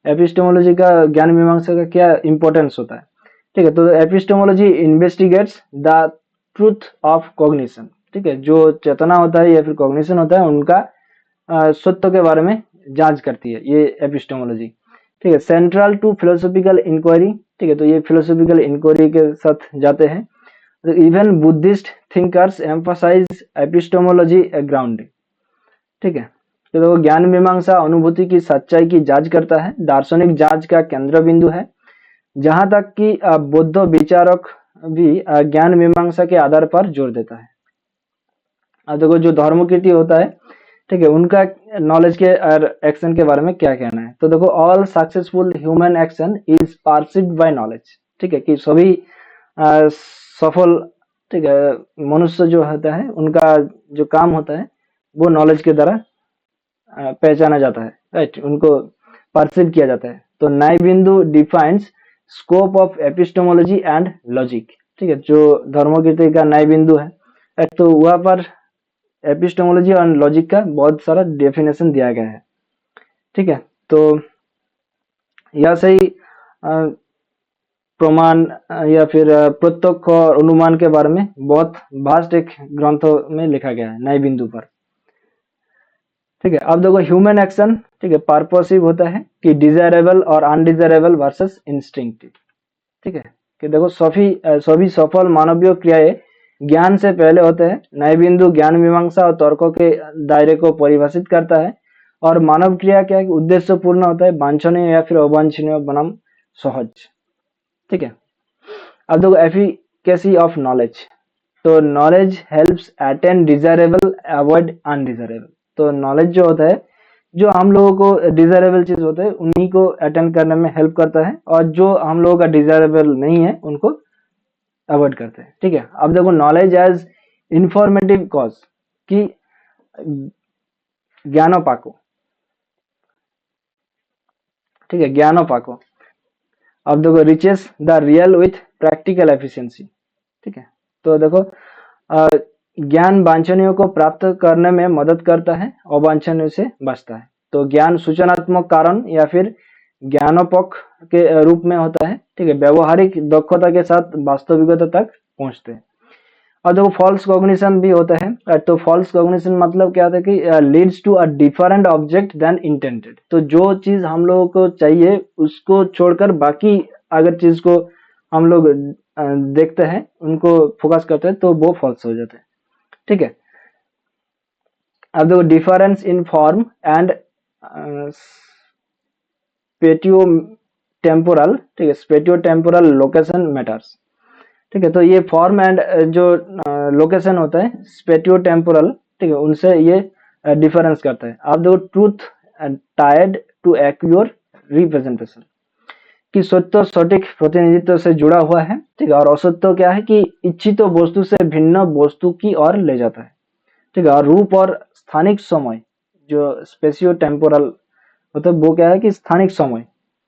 एपिस्टेमोलॉजी का ज्ञान मीमांसा का क्या इंपॉर्टेंस होता है, ठीक है। तो epistemology investigates the truth of cognition, ठीक है, जो चेतना होता है या फिर कॉग्निशन होता है उनका सत्य के बारे में जांच करती है ये एपिस्टेमोलॉजी, ठीक है। सेंट्रल टू फिलोसॉफिकल इंक्वायरी, ठीक है, तो ये फिलोसॉफिकल इंक्वायरी के साथ जाते हैं। तो even Buddhist thinkers emphasize epistemology grounding, ठीक है। तो देखो ज्ञान मीमांसा अनुभूति की सच्चाई की जांच करता है, दार्शनिक जांच का केंद्र बिंदु है, जहां तक कि बौद्ध विचारक भी ज्ञान मीमांसा के आधार पर जोर देता है। अब देखो जो धर्मकीर्ति होता है, ठीक है, उनका नॉलेज के और एक्शन के बारे में क्या कहना है। तो देखो all successful human action is perceived by knowledge, ठीक है, कि सभी सफल, ठीक है, मनुष्य जो होता है उनका जो काम होता है वो नॉलेज के द्वारा पहचाना जाता है, राइट, उनको परसीव किया जाता है। तो न्याय बिंदु defines scope of epistemology and logic, ठीक है, जो धर्मकीर्ति का न्याय बिंदु है, राइट, तो वहां पर एपिस्टेमोलॉजी और लॉजिक का बहुत सारा डेफिनेशन दिया गया है, ठीक है। तो यह सही प्रमाण या फिर प्रत्यक्ष और अनुमान के बारे में बहुत वास्ट एक ग्रंथों में लिखा गया है न्याय बिंदु पर, ठीक है। अब देखो ह्यूमन एक्शन, ठीक है, पर्पसिव होता है कि डिजायरेबल और अनडिजायरेबल वर्सेस इंस्टिंक्टिव, ठीक है, कि देखो सभी सफल मानवीय क्रियाएं ज्ञान से पहले होते हैं। न्याय बिंदु ज्ञान मीमांसा और तर्कों के दायरे को परिभाषित करता है, और मानव क्रिया क्या है कि उद्देश्य पूर्ण होता है, वांछनीय या फिर अवांछनीय बनाम सहज, ठीक है। अब देखो एफिकेसी ऑफ नॉलेज, तो knowledge helps attain desirable avoid undesirable, तो नॉलेज जो होता है जो हम लोगों को डिजायरेबल चीज होते हैं उन्हीं को अटेंड करने में हेल्प करता है, और जो हम लोगों का डिजायरेबल नहीं है उनको अवॉइड करते हैं। ठीक है, अब देखो नॉलेज एज इंफॉर्मेटिव कॉज की ज्ञानोपाको। ठीक है, ज्ञानोपाको। अब देखो reaches the real with practical efficiency. ठीक है, तो देखो ज्ञान वांछनीय को प्राप्त करने में मदद करता है, अवांछनीय से बचता है। तो ज्ञान सूचनात्मक कारण या फिर ज्ञानोपक के रूप में होता है। ठीक है, व्यवहारिक दक्षता के साथ वास्तविकता तक पहुंचते हैं। और देखो फॉल्स कॉग्निशन भी होता है। तो फॉल्स कॉग्निशन मतलब क्या होता है कि leads to a different object than intended. तो जो चीज हम लोगों को चाहिए उसको छोड़कर बाकी अगर चीज को हम लोग देखते हैं, उनको फोकस करते हैं, तो वो फॉल्स हो जाते हैं। ठीक है, अब देखो difference in form and spatio temporal. ठीक है, स्पेटियो टेम्पोरल लोकेशन मैटर्स। ठीक है, तो ये फॉर्म एंड जो लोकेशन होता है स्पेटियो टेम्पोरल, ठीक है, उनसे ये डिफरेंस करता है। आप देखो truth tied to occur representation, कि सत्य सटीक प्रतिनिधित्व से जुड़ा हुआ है। ठीक है, और असत्य क्या है कि इच्छित वस्तु से भिन्न वस्तु की ओर ले जाता है। ठीक है, और रूप और स्थानिक समय जो स्पेसियो टेम्पोरल होता है वो क्या है कि स्थानिक समय,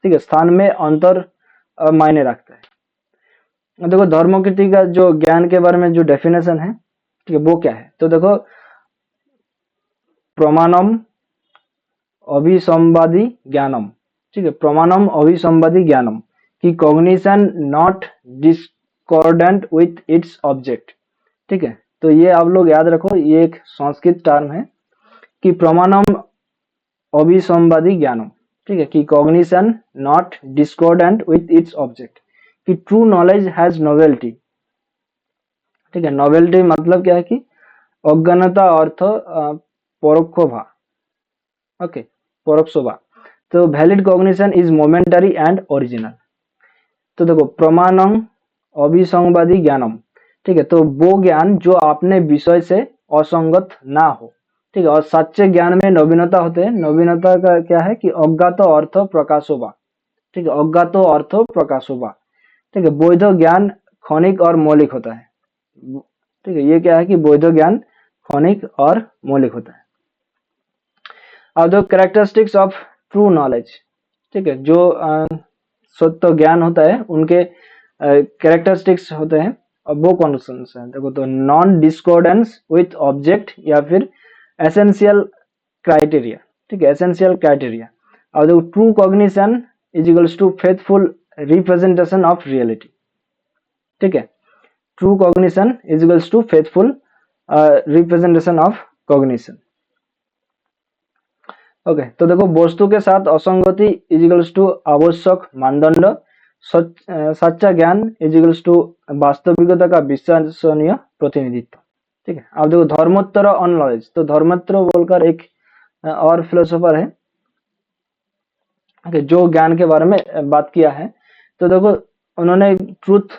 ठीक है, स्थान में अंतर मायने रखता है। देखो धर्मकृति का जो ज्ञान के बारे में जो डेफिनेशन है, ठीक है, वो क्या है, तो देखो प्रमाणम अभिसंवादी ज्ञानम। ठीक है, प्रमाणम अभिसंवादी ज्ञानम की cognition not discordant with its object. ठीक है, तो ये आप लोग याद रखो, ये एक संस्कृत टर्म है कि प्रमाणम अभिसंवादी ज्ञानम। ठीक है, कि cognition not discordant with its object, कि ट्रू नॉलेज हैज नोवेल्टी। ठीक है, नोवेल्टी मतलब क्या है कि अज्ञानता अर्थ परोक्ष भा। ओके, परोक्ष भा। तो valid cognition is momentary and original. तो देखो प्रमाणम अभिसंवादी ज्ञानम। ठीक है, तो वो ज्ञान जो अपने विषय से असंगत ना हो। ठीक है, और सच्चे ज्ञान में नवीनता होते हैं। नवीनता का क्या है कि अज्ञात अर्थ प्रकाशोबा। ठीक है, अज्ञात अर्थ प्रकाशोबा। ठीक है, वैध ज्ञान क्षणिक और मौलिक होता है। ठीक है, ये क्या है कि वैध ज्ञान क्षणिक और मौलिक होता है। अब the characteristics of true knowledge. ठीक है, जो सत्य ज्ञान होता है उनके कैरेक्टरिस्टिक्स होते हैं, और वो कौन कौन से हैं, देखो तो नॉन डिस्कॉर्डेंस विथ ऑब्जेक्ट या फिर एसेंशियल क्राइटेरिया। ठीक है, एसेंशियल क्राइटेरिया। और देखो true cognition is equals to faithful representation of reality. ठीक है, true cognition is equals to faithful representation of cognition. Okay, तो देखो वस्तु के साथ असंगति इज इक्वल्स टू आवश्यक मानदंड। सच्चा ज्ञान इज इक्वल्स टू वास्तविकता का विश्वसनीय प्रतिनिधित्व। ठीक है, अब देखो धर्मोत्तर ऑन नॉलेज। तो धर्मोत्तर बोलकर एक और फिलोसोफर है, okay, जो ज्ञान के बारे में बात किया है। तो देखो उन्होंने ट्रूथ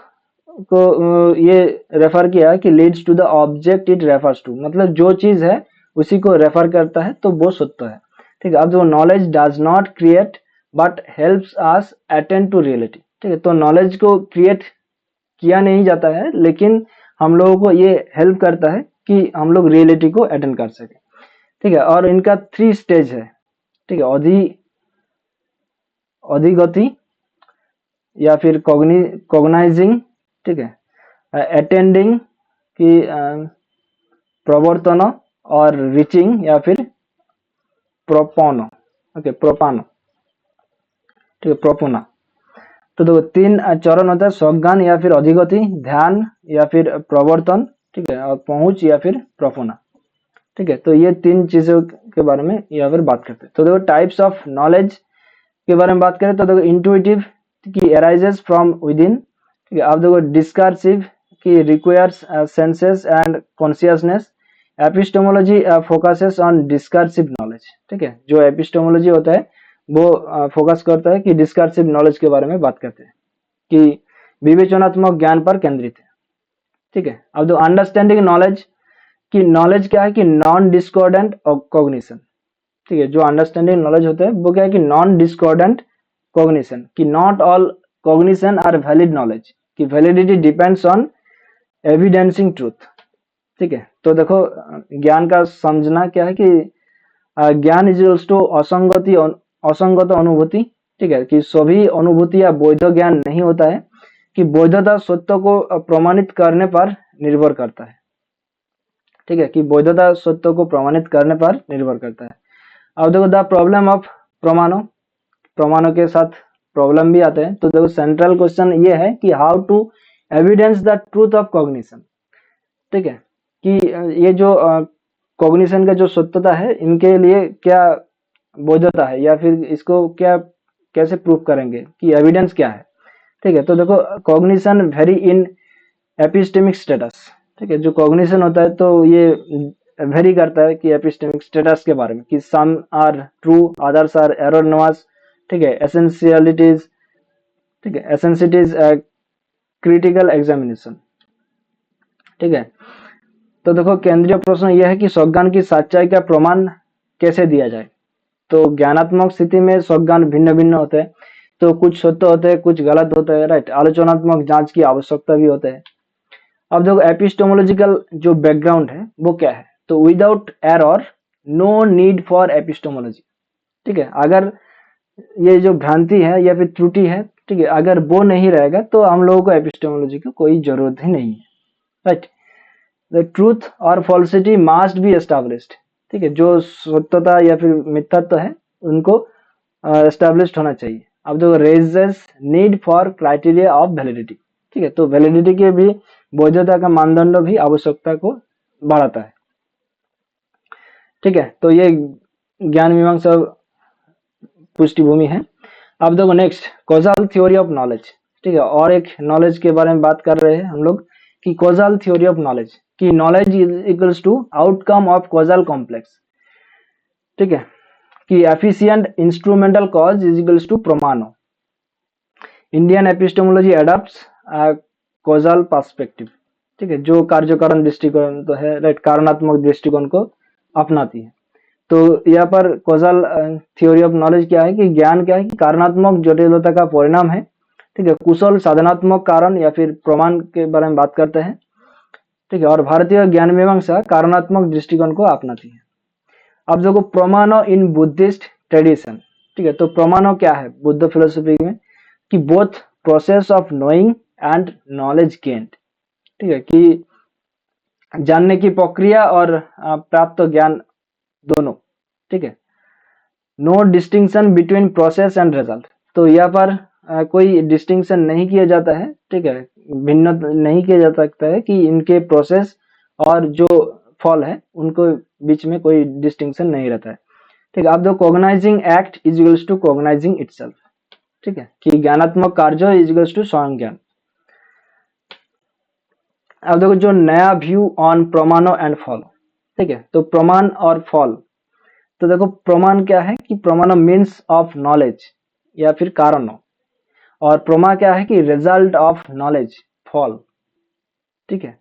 को ये रेफर किया कि leads to the object it refers to, मतलब जो चीज है उसी को रेफर करता है, तो वो सत्य है। ठीक है, अब जो knowledge does not create but helps us attend to reality. ठीक है, तो नॉलेज को क्रिएट किया नहीं जाता है, लेकिन हम लोगों को ये हेल्प करता है कि हम लोग रियलिटी को अटेंड कर सके। ठीक है, और इनका 3 स्टेज है। ठीक है, अधिगति या फिर कॉग्नाइजिंग। ठीक है, अटेंडिंग की प्रवर्तन, और रीचिंग या फिर प्रोपोनो। ओके, प्रोपानो। ठीक है, प्रोपोना। तो देखो 3 चरण होता है, स्वज्ञान या फिर अधिगति, ध्यान या फिर प्रवर्तन, ठीक है, और पहुंच या फिर प्रोपोना। ठीक है, तो ये 3 चीजों के बारे में यहाँ पर बात करते हैं। तो देखो टाइप्स ऑफ नॉलेज के बारे में बात करें तो देखो इंट्यूटिव की अराइजेस फ्रॉम विदिन। ठीक है, अब देखो डिस्कर्सिव की requires senses and consciousness. Epistemology focuses on discursive knowledge. ठीक है, जो एपिस्टेमोलॉजी होता है वो फोकस करता है कि डिस्कर्सिव नॉलेज के बारे में बात करते हैं, कि विवेचनात्मक ज्ञान पर केंद्रित है। ठीक है, अब दो अंडरस्टैंडिंग नॉलेज, कि नॉलेज क्या है कि नॉन डिस्कॉर्डेंट कॉग्निशन। ठीक है, जो अंडरस्टैंडिंग नॉलेज होता है वो क्या है कि नॉन डिस्कॉर्डेंट कॉग्निशन, कि not all cognition are valid knowledge, कि validity depends on evidencing truth. ठीक है, तो देखो ज्ञान का समझना क्या है कि ज्ञान इज इक्वल्स टू असंगत अनुभूति। ठीक है, कि सभी अनुभूति या वैध ज्ञान नहीं होता है, कि वैधता सत्य को प्रमाणित करने पर निर्भर करता है। ठीक है, कि वैधता सत्य को प्रमाणित करने पर निर्भर करता है। अब देखो द प्रॉब्लम ऑफ प्रमाणों, प्रमाणों के साथ प्रॉब्लम भी आते हैं। तो देखो सेंट्रल क्वेश्चन ये है कि how to evidence the truth of cognition. ठीक है, कि ये जो कॉग्निशन का जो सत्यता है, इनके लिए क्या वैधता है, या फिर इसको क्या कैसे प्रूव करेंगे, कि एविडेंस क्या है। ठीक है, तो देखो cognition very in epistemic status. ठीक है, जो कॉग्निशन होता है तो ये वेरी करता है कि एपिस्टेमिक स्टेटस के बारे में, कि some are true, others are erroneous. ठीक है, एसेंशियलिटीज, ठीक है, एसेंसिटीज क्रिटिकल एग्जामिनेशन। ठीक है, तो देखो केंद्रीय प्रश्न यह है कि स्वज्ञान की सच्चाई का प्रमाण कैसे दिया जाए। तो ज्ञानात्मक स्थिति में स्वज्ञान भिन्न भिन्न होते हैं, तो कुछ सत्य होते हैं, कुछ गलत होते हैं, राइट। आलोचनात्मक जांच की आवश्यकता भी होते हैं। अब देखो एपिस्टेमोलॉजिकल जो बैकग्राउंड है वो क्या है। तो without error no need for epistemology. ठीक है, अगर ये जो भ्रांति है या फिर त्रुटि है, ठीक है, अगर वो नहीं रहेगा तो हम लोगों को एपिस्टेमोलॉजी की कोई जरूरत ही नहीं है, राइट। द ट्रूथ और फॉल्सिटी मस्ट बी एस्टैब्लिश्ड। ठीक है, जो सत्यता या फिर मिथ्यात्व है उनको एस्टैब्लिश्ड होना चाहिए। अब देखो raises need for criteria of validity. ठीक है, तो वैलिडिटी के भी वैधता का मानदंड भी आवश्यकता को बढ़ाता है। ठीक है, तो ये ज्ञान मीमांसा पृष्ठभूमि है। अब देखो next causal theory of knowledge. ठीक है, और एक नॉलेज के बारे में बात कर रहे हैं हम लोग, कि कॉजल थ्योरी ऑफ नॉलेज, कि knowledge is equals to outcome of causal complex. ठीक है, कि efficient instrumental cause is equals to प्रमाणो। Indian epistemology adopts causal perspective. ठीक है, जो कार्यकारण दृष्टिकोण तो है, राइट, कारणात्मक दृष्टिकोण को अपनाती है। तो यहाँ पर कॉजल थ्योरी ऑफ नॉलेज क्या है, कि ज्ञान क्या है कि कारणात्मक जटिलता का परिणाम है। ठीक है, कुशल साधनात्मक कारण या फिर प्रमाण के बारे में बात करते हैं। ठीक है, और भारतीय ज्ञान मीमांसा कारणात्मक दृष्टिकोण को अपनाती है। अब देखो प्रमाणो इन बुद्धिस्ट ट्रेडिशन। ठीक है, तो प्रमाणो क्या है बुद्ध फिलोसफी में, कि both process of knowing and knowledge gained. ठीक है, कि जानने की प्रक्रिया और प्राप्त ज्ञान दोनों। ठीक है, no distinction between process and result. तो यहाँ पर कोई डिस्टिंक्शन नहीं किया जाता है। ठीक है, भिन्न नहीं किया जा सकता है कि इनके प्रोसेस और जो फल है उनको बीच में कोई डिस्टिंक्शन नहीं रहता है। ठीक है, अब दो cognizing act is equals to cognizing itself. ठीक है, कि ज्ञानात्मक कार्य इज इक्वल्स टू स्वयं ज्ञान। अब देखो जो नया व्यू ऑन प्रमाणो एंड फल। ठीक है, तो प्रमाण और फल। तो देखो प्रमाण क्या है कि प्रमाण मीन्स ऑफ नॉलेज या फिर कारण, और प्रमा क्या है कि रिजल्ट ऑफ नॉलेज, फल। ठीक है,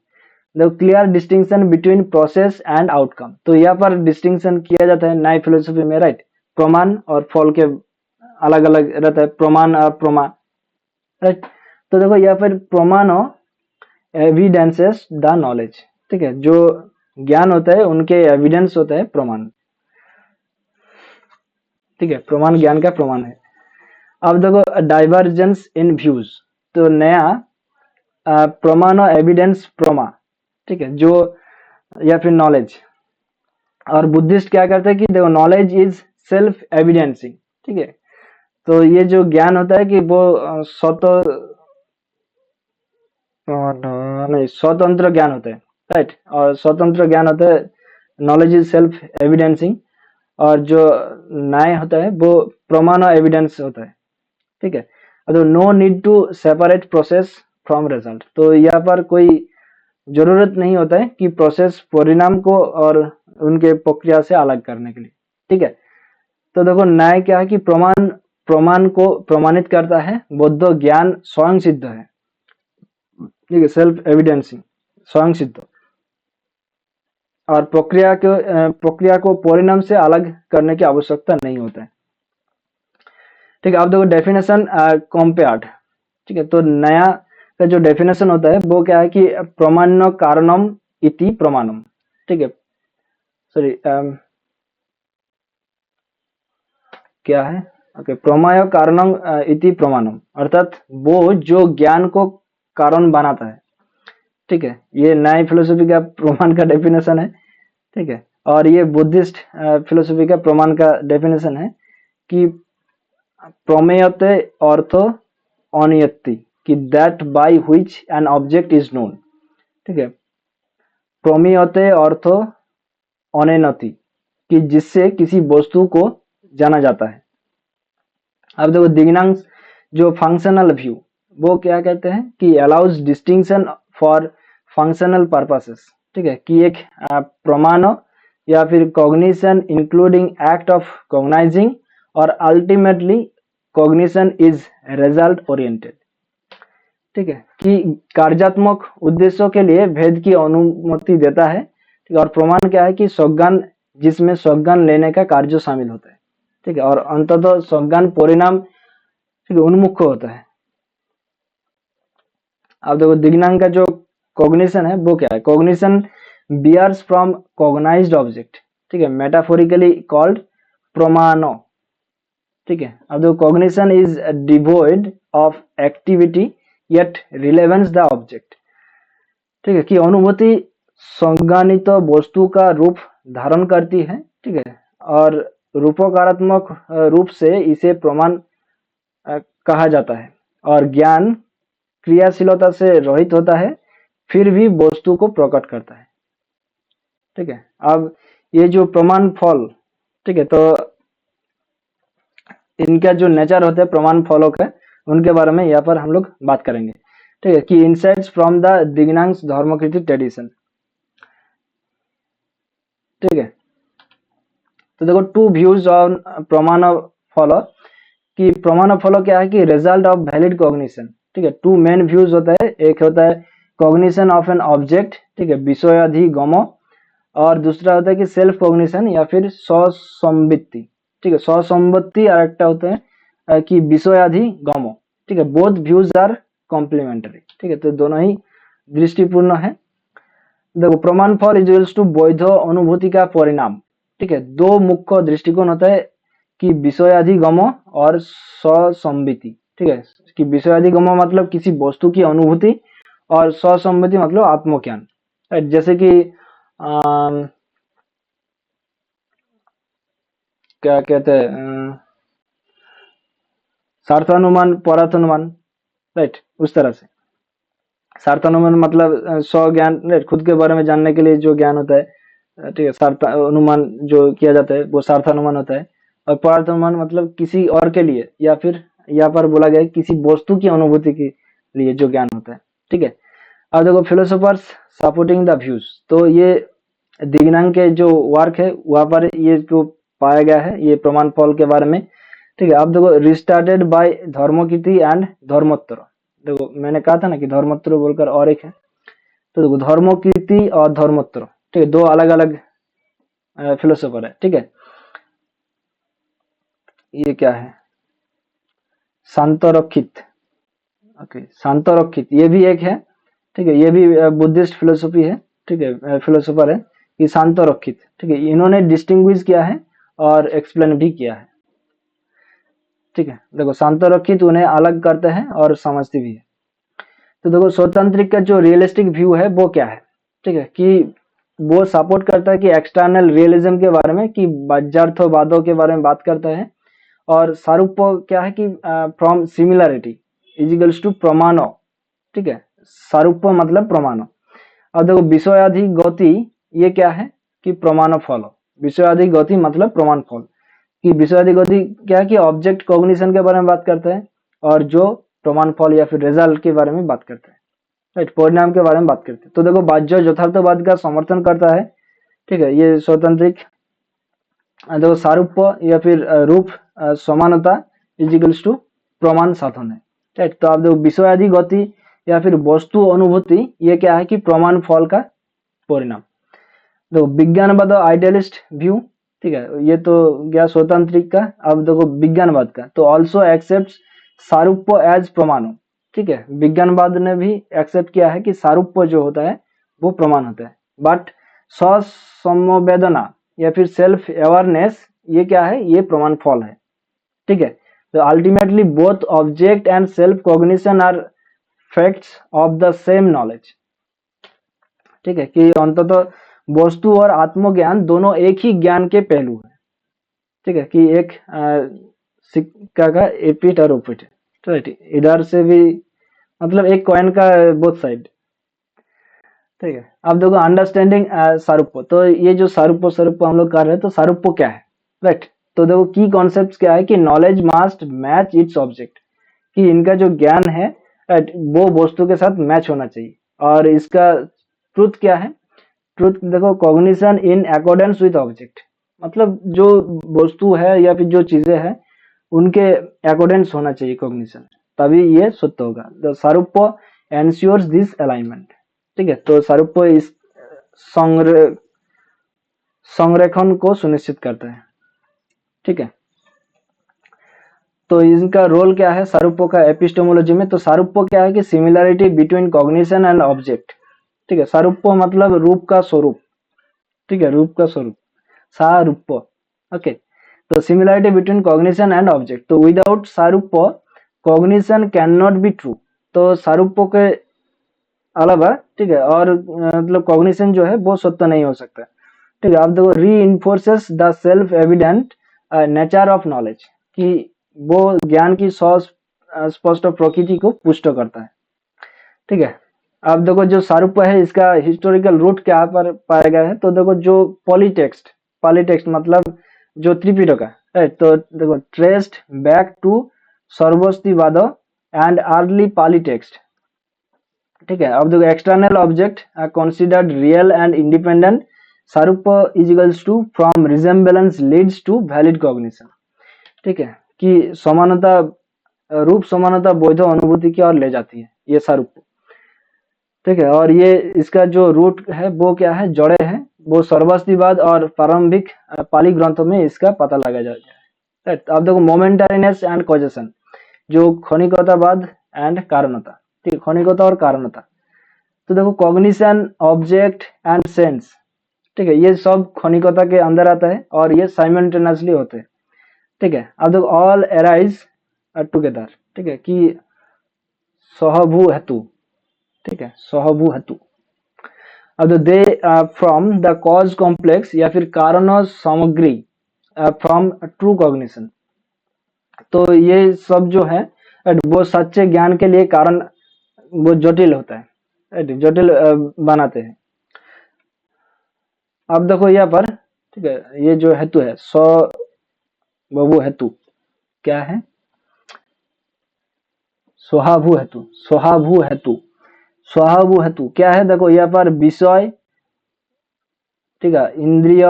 देखो clear distinction between process and outcome. तो यहाँ पर डिस्टिंक्शन किया जाता है नई फिलोसफी में, राइट। प्रमाण और फल के अलग अलग रहता है, प्रमाण और प्रमा, राइट। तो देखो यहाँ पर प्रमाण एविडेंसेस द नॉलेज। ठीक है, जो ज्ञान होता है उनके एविडेंस होता है प्रमाण। ठीक है, प्रमाण ज्ञान का प्रमाण है। अब देखो डाइवर्जेंस इन व्यूज। तो नया प्रमाण एविडेंस प्रमा। ठीक है, जो या फिर नॉलेज। और बुद्धिस्ट क्या करते हैं कि देखो नॉलेज इज सेल्फ एविडेंसिंग। ठीक है, तो ये जो ज्ञान होता है कि वो नहीं स्वतंत्र ज्ञान होता है, राइट। और स्वतंत्र ज्ञान होता है, नॉलेज इज सेल्फ एविडेंसिंग। और जो न्याय होता है वो प्रमाण एविडेंस होता है। ठीक है, तो no need to separate process from result. तो यहाँ पर कोई जरूरत नहीं होता है कि प्रोसेस परिणाम को और उनके प्रक्रिया से अलग करने के लिए। ठीक है, तो देखो न्याय क्या है कि प्रमाण प्रमाण को प्रमाणित करता है, बौद्ध ज्ञान स्वयं सिद्ध है। ठीक है, सेल्फ एविडेंसिंग, स्वयं सिद्ध। और प्रक्रिया को परिणाम से अलग करने की आवश्यकता नहीं होता है। ठीक है, अब देखो डेफिनेशन कंपेयर्ड। ठीक है, तो नया का जो डेफिनेशन होता है वो क्या है कि प्रमाण्य कारणम इति प्रमाणम। ठीक है, सॉरी क्या है, ओके, प्रमेय कारणम इति प्रमाणम, अर्थात वो जो ज्ञान को कारण बनाता है। ठीक है, ये नई फिलोसफी का प्रमाण का डेफिनेशन है। ठीक है, और ये बुद्धिस्ट फिलोसफी का प्रमाण का डेफिनेशन है कि प्रमेयते अर्थ अनियति, कि that by which an object is known. ठीक है, प्रमेयते अर्थ अनियति, कि जिससे किसी वस्तु को जाना जाता है। अब देखो दिग्नांश जो फंक्शनल व्यू, वो क्या कहते हैं कि allows distinction for functional purposes. ठीक है, कि एक प्रमाण या फिर cognition including act of cognising और ultimately cognition is result oriented. ठीक है, कि कार्यात्मक उद्देश्यों के लिए भेद की अनुमति देता है। ठीक है, और प्रमाण क्या है कि संज्ञान, जिसमें संज्ञान लेने का कार्य शामिल होता है। ठीक है, और अंततः संज्ञान परिणाम, ठीक है, उन्मुख होता है। अब देखो दिग्नांक का जो कॉग्निशन है वो क्या है, cognition bears from cognised object. ठीक है, मेटाफोरिकली कॉल्ड प्रमाणो। ठीक है, अब देखो cognition is devoid of activity yet relevance the object. ठीक है, कि अनुभूति संज्ञानित वस्तु का रूप धारण करती है। ठीक है, और रूपकारात्मक रूप से इसे प्रमाण कहा जाता है, और ज्ञान क्रियाशीलता से रहित होता है फिर भी वस्तु को प्रकट करता है। ठीक है, अब ये जो प्रमाण फल, ठीक है, तो इनका जो नेचर होता है प्रमाण फलों का, उनके बारे में यहाँ पर हम लोग बात करेंगे। ठीक है, कि इनसाइट्स फ्रॉम द दिग्नांश धर्मकृति ट्रेडिशन। ठीक है, तो देखो टू व्यूज ऑन प्रमाण फल, कि प्रमाण फल क्या है कि रिजल्ट ऑफ वैलिड कॉग्निशन। ठीक है, टू मेन व्यूज होता है, एक होता है कॉग्निशन ऑफ एन ऑब्जेक्ट, ठीक है, विषयाधिगम, और दूसरा होता है कि सेल्फ कॉग्निशन या फिर स्वसंवित्ति। ठीक है, स्वसंवित्ति और एक होता है कि विषयाधिगम। ठीक है, बोथ व्यूज आर कॉम्प्लीमेंटरी। ठीक है, तो दोनों ही दृष्टिपूर्ण है। देखो प्रमाण फल इज टू वैध अनुभूति का परिणाम। ठीक है, दो मुख्य दृष्टिकोण होता है कि विषयाधिगम और स्वसंवित्ति। ठीक है, कि विषयाधिगम मतलब किसी वस्तु की अनुभूति, और स्वसंवित्ति मतलब आत्मज्ञान। जैसे कि क्या कहते हैं, सार्थानुमान परार्थानुमान, राइट, उस तरह से। सार्थानुमान मतलब स्व ज्ञान, राइट, खुद के बारे में जानने के लिए जो ज्ञान होता है। ठीक है, सार्थानुमान जो किया जाता है वो सार्थानुमान होता है। और परार्थानुमान मतलब किसी और के लिए, या फिर यहाँ पर बोला गया है किसी वस्तु की अनुभूति के लिए जो ज्ञान होता है। ठीक है, अब देखो फिलोसोफर्स सपोर्टिंग द व्यूज, तो ये दिग्नांक के जो वर्क है वहां पर ये जो पाया गया है ये प्रमाण फल के बारे में। ठीक है, अब देखो restarted by Dharmakirti and Dharmottara. देखो मैंने कहा था ना कि धर्मोत्तर बोलकर और एक है, तो देखो धर्मकीर्ति और धर्मोत्तर, ठीक है, दो अलग अलग फिलोसोफर है। ठीक है, ये क्या है, शांतरक्षित। ओके, शांतरक्षित ये भी एक है। ठीक है, ये भी बुद्धिस्ट फिलोसफी है। ठीक है, फिलोसोफर है कि शांतरक्षित। ठीक है, इन्होंने डिस्टिंग्विश किया है और एक्सप्लेन भी किया है। ठीक है, देखो शांतरक्षित उन्हें अलग करते हैं और समझते भी है। तो देखो स्वतंत्रिक का जो रियलिस्टिक व्यू है वो क्या है। ठीक है, कि वो सपोर्ट करता है कि एक्सटर्नल रियलिज्म के बारे में, कि बाह्यार्थवादों के बारे में बात करता है। और सारूप क्या है कि फ्रॉम सिमिलरिटी इजिकल्स टू प्रमाणो। ठीक है, सारूप मतलब प्रमाण। अब देखो विषयाधि गति, ये क्या है कि प्रमाण फल। विषयाधि गति मतलब प्रमाण फल, कि विषयाधि गति क्या है कि ऑब्जेक्ट कॉग्निशन के बारे में बात करता है, और जो प्रमाण फल या फिर रिजल्ट के बारे में बात करता है, राइट, परिणाम के बारे में बात करते हैं। तो देखो बाह्य यथार्थवाद का समर्थन करता है। ठीक है, ये स्वतंत्रिक। देखो सारूप या फिर रूप समानता इजिकल्स टू प्रमाण साधन है, राइट। तो आप देखो विषयादि गति या फिर वस्तु अनुभूति, ये क्या है कि प्रमाण फल का परिणाम। देखो विज्ञानवाद और आइडियलिस्ट व्यू, ठीक है, ये तो गया स्वतंत्रिक का। अब देखो विज्ञानवाद का, तो ऑल्सो एक्सेप्ट सारूप्य एज प्रमाणो, ठीक है, विज्ञानवाद ने भी एक्सेप्ट किया है कि सारूप्य जो होता है वो प्रमाण होता है। बट स्व संवेदना या फिर सेल्फ अवेयरनेस, ये क्या है, ये प्रमाण फल है, ठीक है। तो ultimately both object and self cognition are facts of the same knowledge, ठीक है, कि अंततः वस्तु और आत्मज्ञान दोनों एक ही ज्ञान के पहलू है, ठीक है, कि एक सिक्का का एपिट और ओपिट है, राइट, इधर से भी मतलब एक कॉइन का बोथ साइड, ठीक है। अब देखो अंडरस्टैंडिंग सारूप्य, तो ये जो सारूप्य स्वरूप हम लोग कर रहे हैं, तो सारूप्य क्या है, राइट। तो देखो की कॉन्सेप्ट क्या है कि knowledge must match its object, कि इनका जो ज्ञान है, राइट, वो वस्तु के साथ मैच होना चाहिए। और इसका ट्रुथ क्या है, ट्रुथ देखो cognition in accordance with object, मतलब जो वस्तु है या फिर जो चीजें हैं उनके अकॉर्डेंस होना चाहिए कॉग्निशन, तभी ये सत्य होगा। द सारूप्य एंश्योर्स दिस अलाइनमेंट, ठीक है। तो सारूप्य इस संग्रह संरेखन को सुनिश्चित करता है, ठीक है। तो इनका रोल क्या है सारूप्य का एपिस्टेमोलॉजी में, तो सारूप्य क्या है कि similarity between cognition and object, ठीक है। सारूप्य मतलब रूप का स्वरूप, ठीक है, रूप का स्वरूप, सारूप्य, ओके। तो similarity between cognition and object, तो विदाउट सारूप्य cognition can not be true, तो सारूप्य के अलावा, ठीक है, और मतलब कॉग्निशन जो है वो सत्य नहीं हो सकता, ठीक है। आप देखो reinforces the self evident nature of knowledge, कि वो ज्ञान की स्पष्ट प्रकृति को पुष्ट करता है, ठीक है। अब देखो जो सारूप्य है इसका हिस्टोरिकल रूट क्या पर पाया गया है, तो देखो जो पॉलीटेक्स्ट, पॉलीटेक्स्ट मतलब जो त्रिपिटक है, राइट, तो देखो traced back to Sarvastivada and early पॉलीटेक्स्ट, ठीक है। अब देखो external object are considered real and independent, सारूप्य is equals to from resemblance leads to valid cognition, ठीक है, कि समानता, रूप समानता वैध अनुभूति की ओर ले जाती है ये सारूप्य, ठीक है। और ये इसका जो रूट है वो क्या है, जड़े हैं, वो सर्वस्तिवाद और प्रारंभिक पाली ग्रंथों में इसका पता लगा जाता है, राइट। अब देखो मोमेंटारीनेस एंड कॉजेशन, जो क्षणिकतावाद एंड कारणता, ठीक है, क्षणिकता और कारणता, तो देखो कॉग्निशन ऑब्जेक्ट एंड सेंस, ठीक है, ये सब क्षणिकता के अंदर आता है और ये साइमल्टेनियसली होते हैं, ठीक है। अब देखो ऑल अराइज टुगेदर, ठीक है, कि सहभू हेतु, ठीक है, सहभू हेतु। अब they from the cause complex या फिर कारण सामग्री फ्रॉम ट्रू कॉग्निशन, तो ये सब जो है वो सच्चे ज्ञान के लिए कारण वो जटिल होता है, जटिल बनाते हैं। अब देखो यहाँ पर, ठीक है, ये जो हेतु है वो हेतु क्या है, स्वभाभू हेतु, स्वभाभू हेतु, स्वभाभू हेतु क्या है, देखो यहाँ पर विषय, ठीक है, इंद्रिय,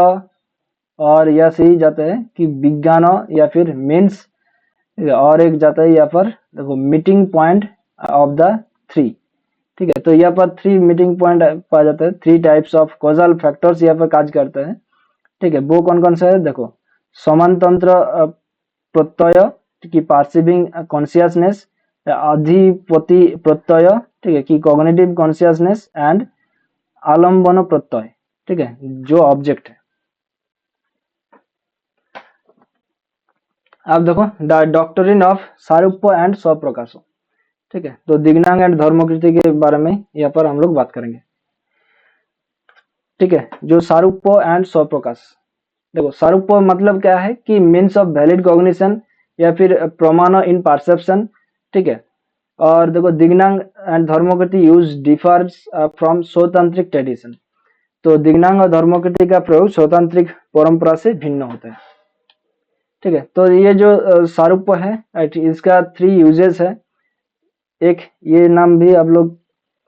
और यह से ही जाता है कि विज्ञान या फिर मीन्स, और एक जाता है यहाँ पर देखो meeting point of the three, ठीक है। तो यहाँ पर थ्री मीटिंग पॉइंट पाया जाता है, three types of causal factors यहाँ पर काज करते हैं, ठीक है। वो कौन कौन सा है, देखो समानतंत्र प्रत्यय की पार्सिविंग कॉन्शियसनेस, अधिपति प्रत्यय, ठीक है, कि कॉग्निटिव कॉन्शियसनेस एंड आलम्बन प्रत्यय, ठीक है, जो ऑब्जेक्ट है। अब देखो द डॉक्ट्रिन ऑफ सारूप्य एंड स्वप्रकाश, ठीक है, तो दिग्नांग एंड धर्मकृति के बारे में यहाँ पर हम लोग बात करेंगे, ठीक है। जो सारूप्य एंड स्वप्रकाश, देखो सारूप्य मतलब क्या है कि मीन्स ऑफ वैलिड कॉग्निशन या फिर प्रमाण इन परसेप्शन, ठीक है। और देखो Dignaga and Dharmakirti use differs from Svatantrika tradition, तो दिग्नांग और धर्मकृति का प्रयोग स्वतंत्रिक परंपरा से भिन्न होता है, ठीक है। तो ये जो सारूप्य है इसका थ्री यूजेस है, एक ये नाम भी आप लोग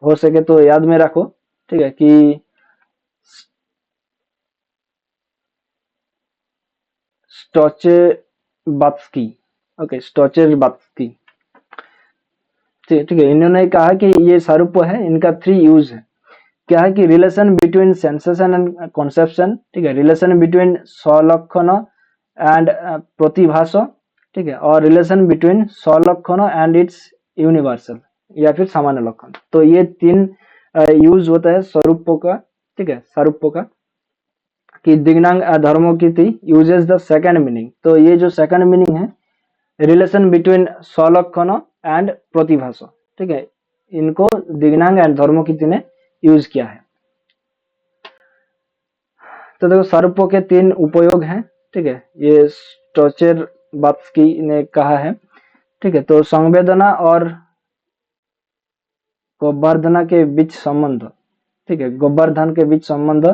हो सके तो याद में रखो, ठीक है, कि स्टोचेबात्स्की, ओके, स्टोचेबात्स्की, ठीक है। इन्होंने कहा कि ये सारूप्य है, इनका थ्री यूज है, क्या है कि relation between sensation and conception, ठीक है, रिलेशन बिटवीन स्वलक्षण एंड प्रतिभास, ठीक है, और रिलेशन बिटवीन स्वलक्षण एंड इट्स यूनिवर्सल या फिर सामान्य लक्षण। तो ये तीन यूज होता है स्वरूपों का, ठीक है, स्वरूपों का, कि दिग्नांग धर्मों की थी यूजेस द सेकंड मीनिंग। तो ये जो सेकंड मीनिंग है रिलेशन बिटवीन स्वलक्षण एंड प्रतिभास, ठीक है, इनको दिग्नांग एंड धर्मों ने यूज किया है। तो देखो स्वरूपों के तीन उपयोग हैं, ठीक है, ये स्टोचर बात्स्की ने कहा है, ठीक है। तो संवेदना और गोवर्धन के बीच संबंध, ठीक है, गोवर्धन के बीच संबंध,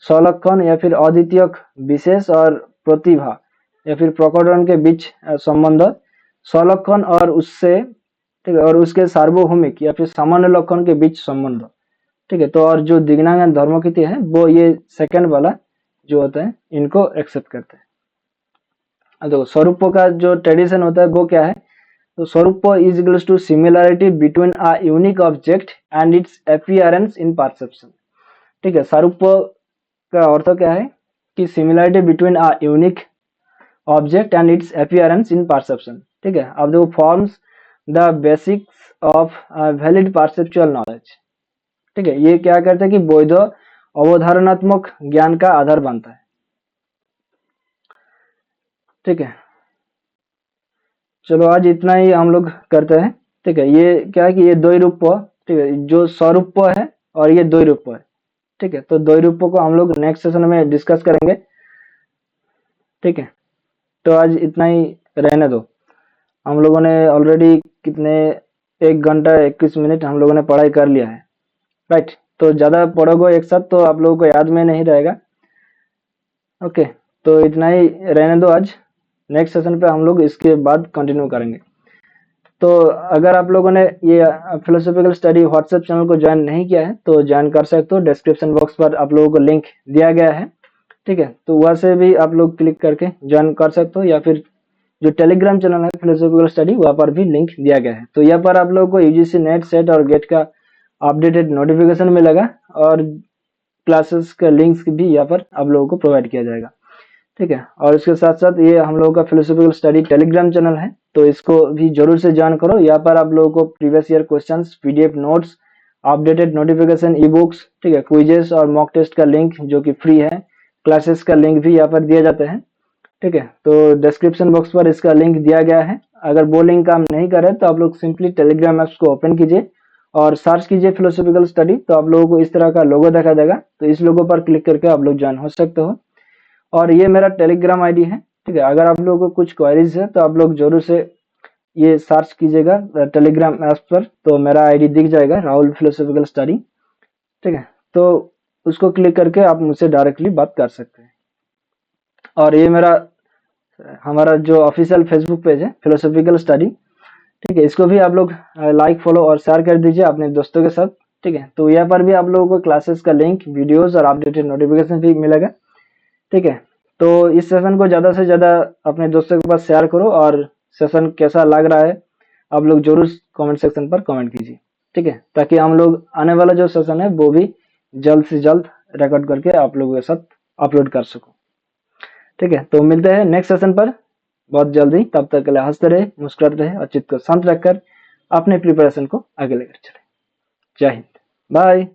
स्वलक्षण या फिर अद्वितीयक विशेष और प्रतिभा या फिर प्रकटन के बीच संबंध, स्वलक्षण और उससे, ठीक है, और उसके सार्वभौमिक या फिर सामान्य लक्षण के बीच संबंध, ठीक है। तो और जो दिग्नांग एंड धर्मों है वो ये सेकंड वाला जो होता है इनको एक्सेप्ट करते हैं। अब देखो स्वरूपों का जो ट्रेडिशन होता है वो क्या है, तो svarupa is equals to similarity between a unique object and its appearance in perception, ठीक है। स्वरूप का अर्थ क्या है कि similarity between a unique object and its appearance in perception, ठीक है। अब देखो forms the basics of valid perceptual knowledge, ठीक है, ये क्या करते हैं कि वैध अवधारणात्मक ज्ञान का आधार बनता है, ठीक है। चलो आज इतना ही हम लोग करते हैं, ठीक है। ये क्या है कि ये दो ही रूप, ठीक है, जो स्वरूप है और ये दो ही रूप है, ठीक है। तो दो ही रूपों को हम लोग नेक्स्ट सेशन में डिस्कस करेंगे, ठीक है। तो आज इतना ही रहने दो। हम लोगों ने ऑलरेडी कितने 1 घंटा 21 मिनट हम लोगों ने पढ़ाई कर लिया है, राइट। तो ज्यादा पढ़ोगे एक साथ तो आप लोगों को याद में नहीं रहेगा, ओके। तो इतना ही रहने दो आज, नेक्स्ट सेशन पे हम लोग इसके बाद कंटिन्यू करेंगे। तो अगर आप लोगों ने ये फिलोसॉफिकल स्टडी व्हाट्सएप चैनल को ज्वाइन नहीं किया है तो ज्वाइन कर सकते हो, डिस्क्रिप्शन बॉक्स पर आप लोगों को लिंक दिया गया है, ठीक है। तो वहां से भी आप लोग क्लिक करके ज्वाइन कर सकते हो, या फिर जो टेलीग्राम चैनल है फिलोसॉफिकल स्टडी वहां पर भी लिंक दिया गया है। तो यहाँ पर आप लोगों को यूजीसी नेट, सेट और गेट का अपडेटेड नोटिफिकेशन मिलेगा और क्लासेस का लिंक्स भी यहाँ पर आप लोगों को प्रोवाइड किया जाएगा, ठीक है। और इसके साथ साथ ये हम लोगों का फिलोसॉफिकल स्टडी टेलीग्राम चैनल है, तो इसको भी जरूर से ज्वाइन करो। यहाँ पर आप लोगों को previous year questions, PDF notes, updated notification, e books, ठीक है, क्विजेस और मॉक टेस्ट का लिंक जो कि फ्री है, क्लासेस का लिंक भी यहाँ पर दिए जाते हैं, ठीक है। तो डिस्क्रिप्शन बॉक्स पर इसका लिंक दिया गया है। अगर वो लिंक काम नहीं करे तो आप लोग सिंपली टेलीग्राम ऐप्स को ओपन कीजिए और सर्च कीजिए फिलोसॉफिकल स्टडी, तो आप लोगों को इस तरह का लोगो दिखा देगा। तो इस लोगो पर क्लिक करके आप लोग ज्वाइन हो सकते हो। और ये मेरा टेलीग्राम आईडी है, ठीक है। अगर आप लोगों को कुछ क्वेरीज है तो आप लोग जरूर से ये सर्च कीजिएगा टेलीग्राम ऐप पर, तो मेरा आईडी दिख जाएगा, राहुल फिलोसॉफिकल स्टडी, ठीक है। तो उसको क्लिक करके आप मुझसे डायरेक्टली बात कर सकते हैं। और ये हमारा जो ऑफिशियल फेसबुक पेज है फिलोसॉफिकल स्टडी, ठीक है, इसको भी आप लोग लाइक, फॉलो और शेयर कर दीजिए अपने दोस्तों के साथ, ठीक है। तो यहाँ पर भी आप लोगों को क्लासेस का लिंक, वीडियोस और अपडेटेड नोटिफिकेशन भी मिलेगा, ठीक है। तो इस सेशन को ज्यादा से ज्यादा अपने दोस्तों के पास शेयर करो, और सेशन कैसा लग रहा है आप लोग जरूर कमेंट सेक्शन पर कमेंट कीजिए, ठीक है, ताकि हम लोग आने वाला जो सेशन है वो भी जल्द से जल्द रिकॉर्ड करके आप लोगों के साथ अपलोड कर सकूं, ठीक है। तो मिलते हैं नेक्स्ट सेशन पर बहुत जल्दी, तब तक के लिए हंसते रहे, मुस्कुराते रहे और चित्त को शांत रखकर अपने प्रिपरेशन को आगे लेकर चले। जय हिंद, बाय।